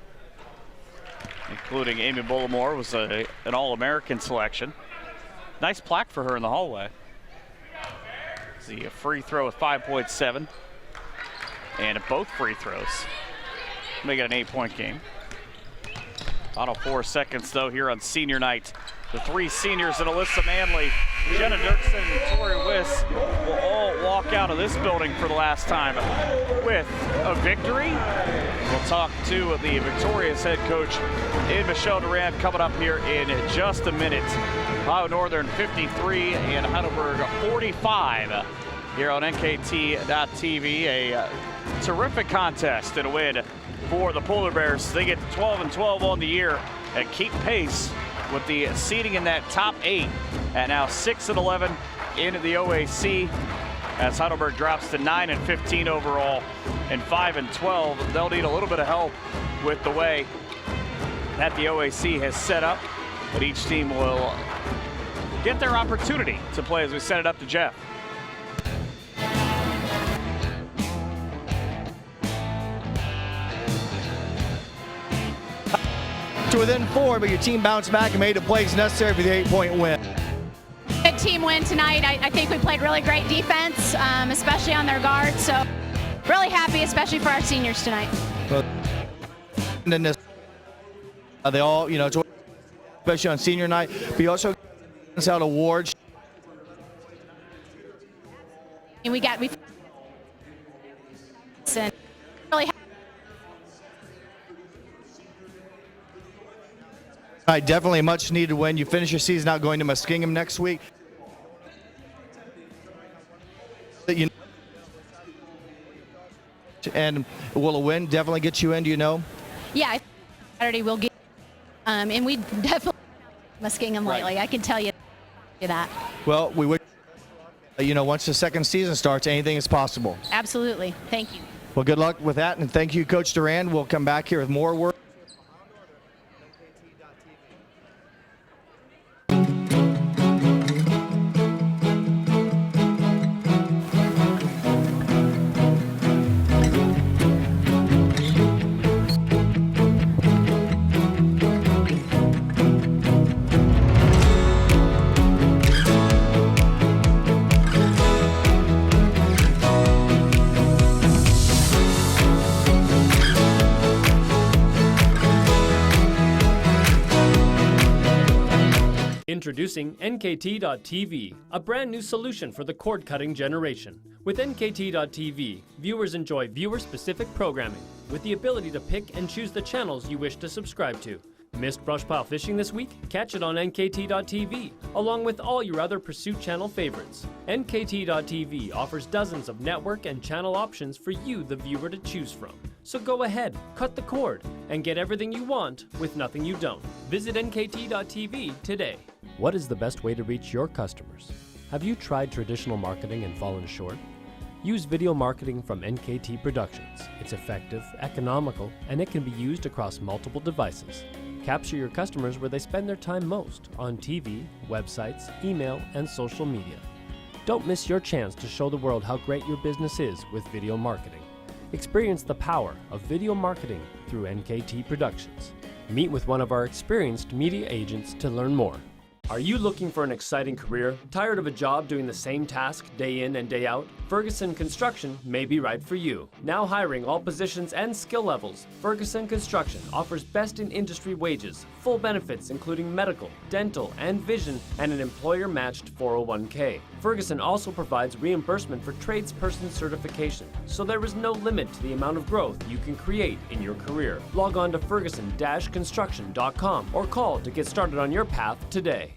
including Amy Bullimore was an All-American selection. Nice plaque for her in the hallway. See a free throw with 5.7, and both free throws make it an 8-point game. Final 4 seconds though here on senior night. The 3 seniors and Alyssa Manley, Jenna Dirksen, and Tori Wiss will all walk out of this building for the last time with a victory. We'll talk to the victorious head coach in Michelle Durant coming up here in just a minute. Ohio Northern 53 and Heidelberg 45 here on NKT.TV. A terrific contest and a win for the Polar Bears. They get to 12-12 on the year and keep pace with the seeding in that top 8, and now 6-11 into the OAC as Heidelberg drops to 9-15 overall and 5-12. They'll need a little bit of help with the way that the OAC has set up, but each team will get their opportunity to play as we set it up to Jeff. To within 4, but your team bounced back and made the plays necessary for the 8-point win. Good team win tonight. I think we played really great defense, especially on their guards. So really happy, especially for our seniors tonight. Well, and then they all, especially on senior night. We also out awards. And we really Definitely a much needed win. You finish your season out going to Muskingum next week. And will a win definitely get you in, do you know? Yeah, Saturday we'll get, and we definitely Muskingum lately. I can tell you that. Well, we would, once the second season starts, anything is possible. Absolutely. Thank you. Well, good luck with that, and thank you, Coach Durand. We'll come back here with more work. Introducing NKT.TV, a brand new solution for the cord-cutting generation. With NKT.TV, viewers enjoy viewer-specific programming with the ability to pick and choose the channels you wish to subscribe to. Missed brush pile fishing this week? Catch it on NKT.TV, along with all your other Pursuit Channel favorites. NKT.TV offers dozens of network and channel options for you, the viewer, to choose from. So go ahead, cut the cord, and get everything you want with nothing you don't. Visit NKT.TV today. What is the best way to reach your customers? Have you tried traditional marketing and fallen short? Use video marketing from NKT Productions. It's effective, economical, and it can be used across multiple devices. Capture your customers where they spend their time most, on TV, websites, email, and social media. Don't miss your chance to show the world how great your business is with video marketing. Experience the power of video marketing through NKT Productions. Meet with one of our experienced media agents to learn more. Are you looking for an exciting career? Tired of a job doing the same task day in and day out? Ferguson Construction may be right for you. Now hiring all positions and skill levels, Ferguson Construction offers best-in-industry wages, full benefits including medical, dental, and vision, and an employer-matched 401k. Ferguson also provides reimbursement for tradesperson certification, so there is no limit to the amount of growth you can create in your career. Log on to ferguson-construction.com or call to get started on your path today.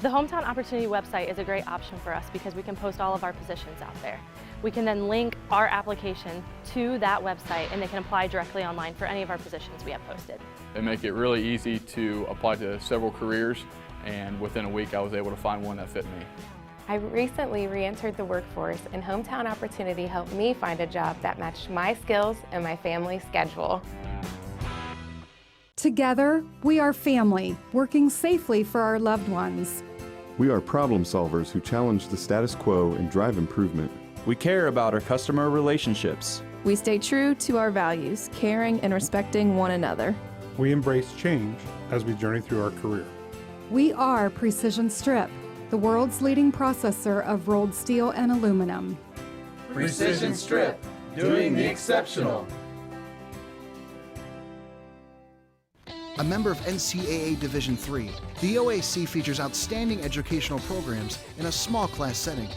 The Hometown Opportunity website is a great option for us because we can post all of our positions out there. We can then link our application to that website and they can apply directly online for any of our positions we have posted. They make it really easy to apply to several careers, and within a week I was able to find one that fit me. I recently re-entered the workforce, and Hometown Opportunity helped me find a job that matched my skills and my family's schedule. Together, we are family, working safely for our loved ones. We are problem solvers who challenge the status quo and drive improvement. We care about our customer relationships. We stay true to our values, caring and respecting one another. We embrace change as we journey through our career. We are Precision Strip, the world's leading processor of rolled steel and aluminum. Precision Strip, doing the exceptional. A member of NKTelco Division 3, the OAC features outstanding educational programs in a small class setting,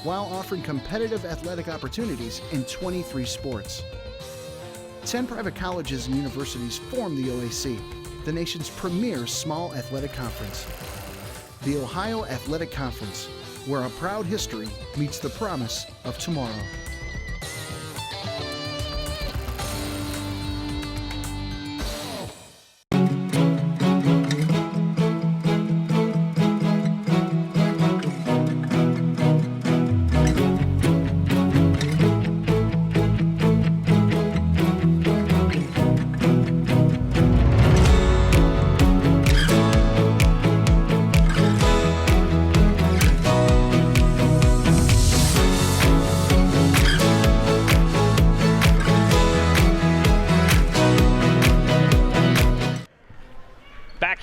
while offering competitive athletic opportunities in 23 sports. 10 private colleges and universities form the OAC, the nation's premier small athletic conference. The Ohio Athletic Conference, where a proud history meets the promise of tomorrow.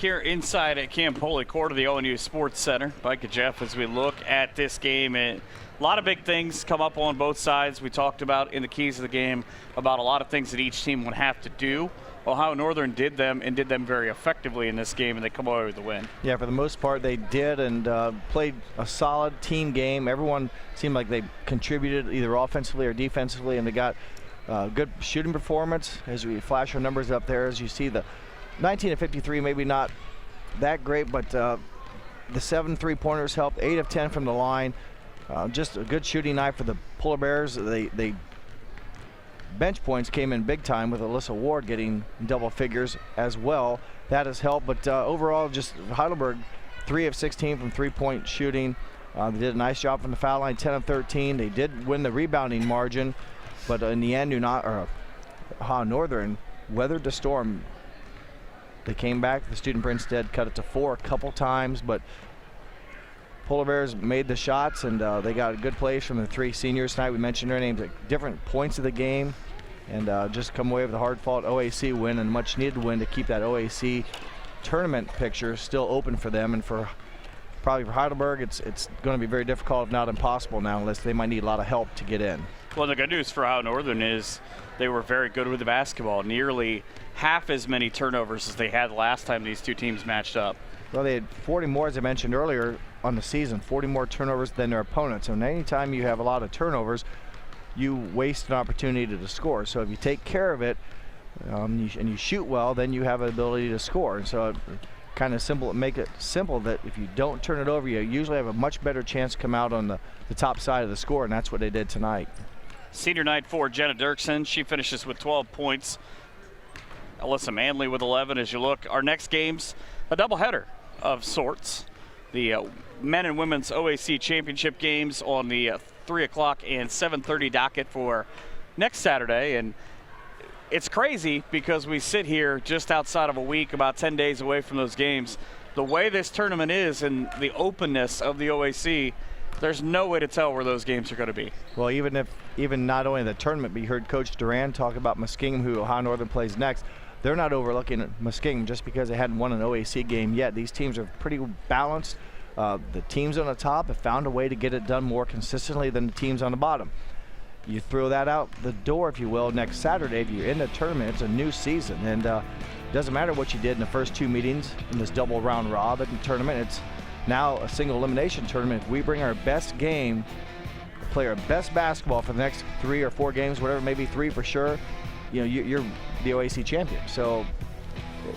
Here inside at Campoli Court of the ONU Sports Center. Mike and Jeff, as we look at this game, and a lot of big things come up on both sides. We talked about in the keys of the game about a lot of things that each team would have to do. Ohio Northern did them and did them very effectively in this game, and they come away with the win. Yeah, for the most part they did, and played a solid team game. Everyone seemed like they contributed either offensively or defensively, and they got good shooting performance. As we flash our numbers up there, as you see, the 19 of 53, maybe not that great, but the 7 3-pointers helped, 8 of 10 from the line. Just a good shooting night for the Polar Bears. They bench points came in big time with Alyssa Ward getting double figures as well. That has helped, but overall, just Heidelberg, 3 of 16 from 3-point shooting. They did a nice job from the foul line, 10 of 13. They did win the rebounding margin, but in the end, Ohio Northern weathered the storm. They came back. The Student Prince did cut it to 4 a couple times, but Polar Bears made the shots, and they got good plays from the 3 seniors tonight. We mentioned their names at different points of the game, and just come away with a hard-fought OAC win, and a much-needed win to keep that OAC tournament picture still open for them. And probably for Heidelberg, it's going to be very difficult, if not impossible now, unless they might need a lot of help to get in. Well, the good news for Ohio Northern is they were very good with the basketball. Nearly half as many turnovers as they had last time these two teams matched up. Well, they had 40 more, as I mentioned earlier, on the season, 40 more turnovers than their opponents. And anytime you have a lot of turnovers, you waste an opportunity to score. So if you take care of it and you shoot well, then you have an ability to score. And so kind of make it simple that if you don't turn it over, you usually have a much better chance to come out on the top side of the score, and that's what they did tonight. Senior night for Jenna Dirksen. She finishes with 12 points. Alyssa Manley with 11. As you look, our next game's a doubleheader of sorts. The men and women's OAC championship games on the 3 o'clock and 7:30 docket for next Saturday. And it's crazy because we sit here just outside of a week, about 10 days away from those games. The way this tournament is and the openness of the OAC, there's no way to tell where those games are going to be. Well, even not only the tournament, but you heard Coach Duran talk about Muskingum, who Ohio Northern plays next. They're not overlooking Muskingum just because they hadn't won an OAC game yet. These teams are pretty balanced. The teams on the top have found a way to get it done more consistently than the teams on the bottom. You throw that out the door, if you will, next Saturday. If you're in the tournament, it's a new season. And it doesn't matter what you did in the first 2 meetings in this double round robin tournament. It's now a single elimination tournament. If we bring our best game, play our best basketball for the next 3 or 4 games, whatever, maybe 3 for sure, you know, you're the OAC champion. So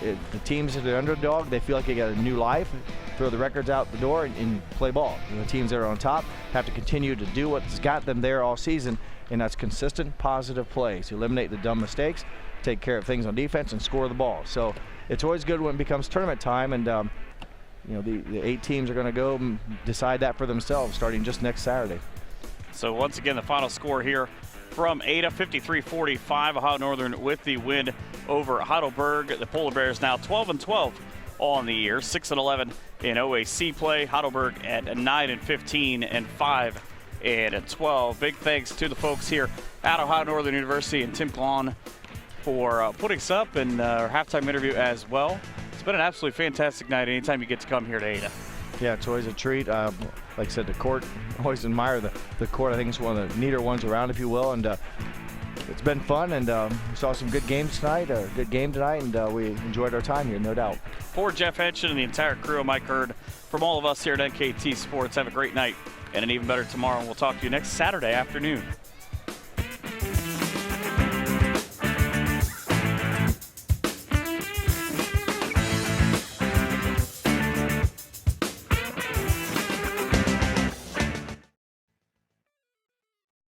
the teams that are underdog, they feel like they got a new life, throw the records out the door and play ball. And the teams that are on top have to continue to do what's got them there all season, and that's consistent, positive plays. Eliminate the dumb mistakes, take care of things on defense, and score the ball. So it's always good when it becomes tournament time, and you know, the 8 teams are going to go and decide that for themselves starting just next Saturday. So once again, the final score here from Ada, 53-45. Ohio Northern with the win over Heidelberg. The Polar Bears now 12-12 on the year, 6-11 in OAC play. Heidelberg at 9-15 and 5-12. Big thanks to the folks here at Ohio Northern University and Tim Klon for putting us up and our halftime interview as well. It's been an absolutely fantastic night anytime you get to come here to Ada. Yeah, it's always a treat. Like I said, the court, I always admire the court. I think it's one of the neater ones around, if you will. And it's been fun, and we saw some good games tonight, a good game tonight, and we enjoyed our time here, no doubt. For Jeff Henson and the entire crew, Mike Hurd, from all of us here at NKT Sports, have a great night and an even better tomorrow. And we'll talk to you next Saturday afternoon.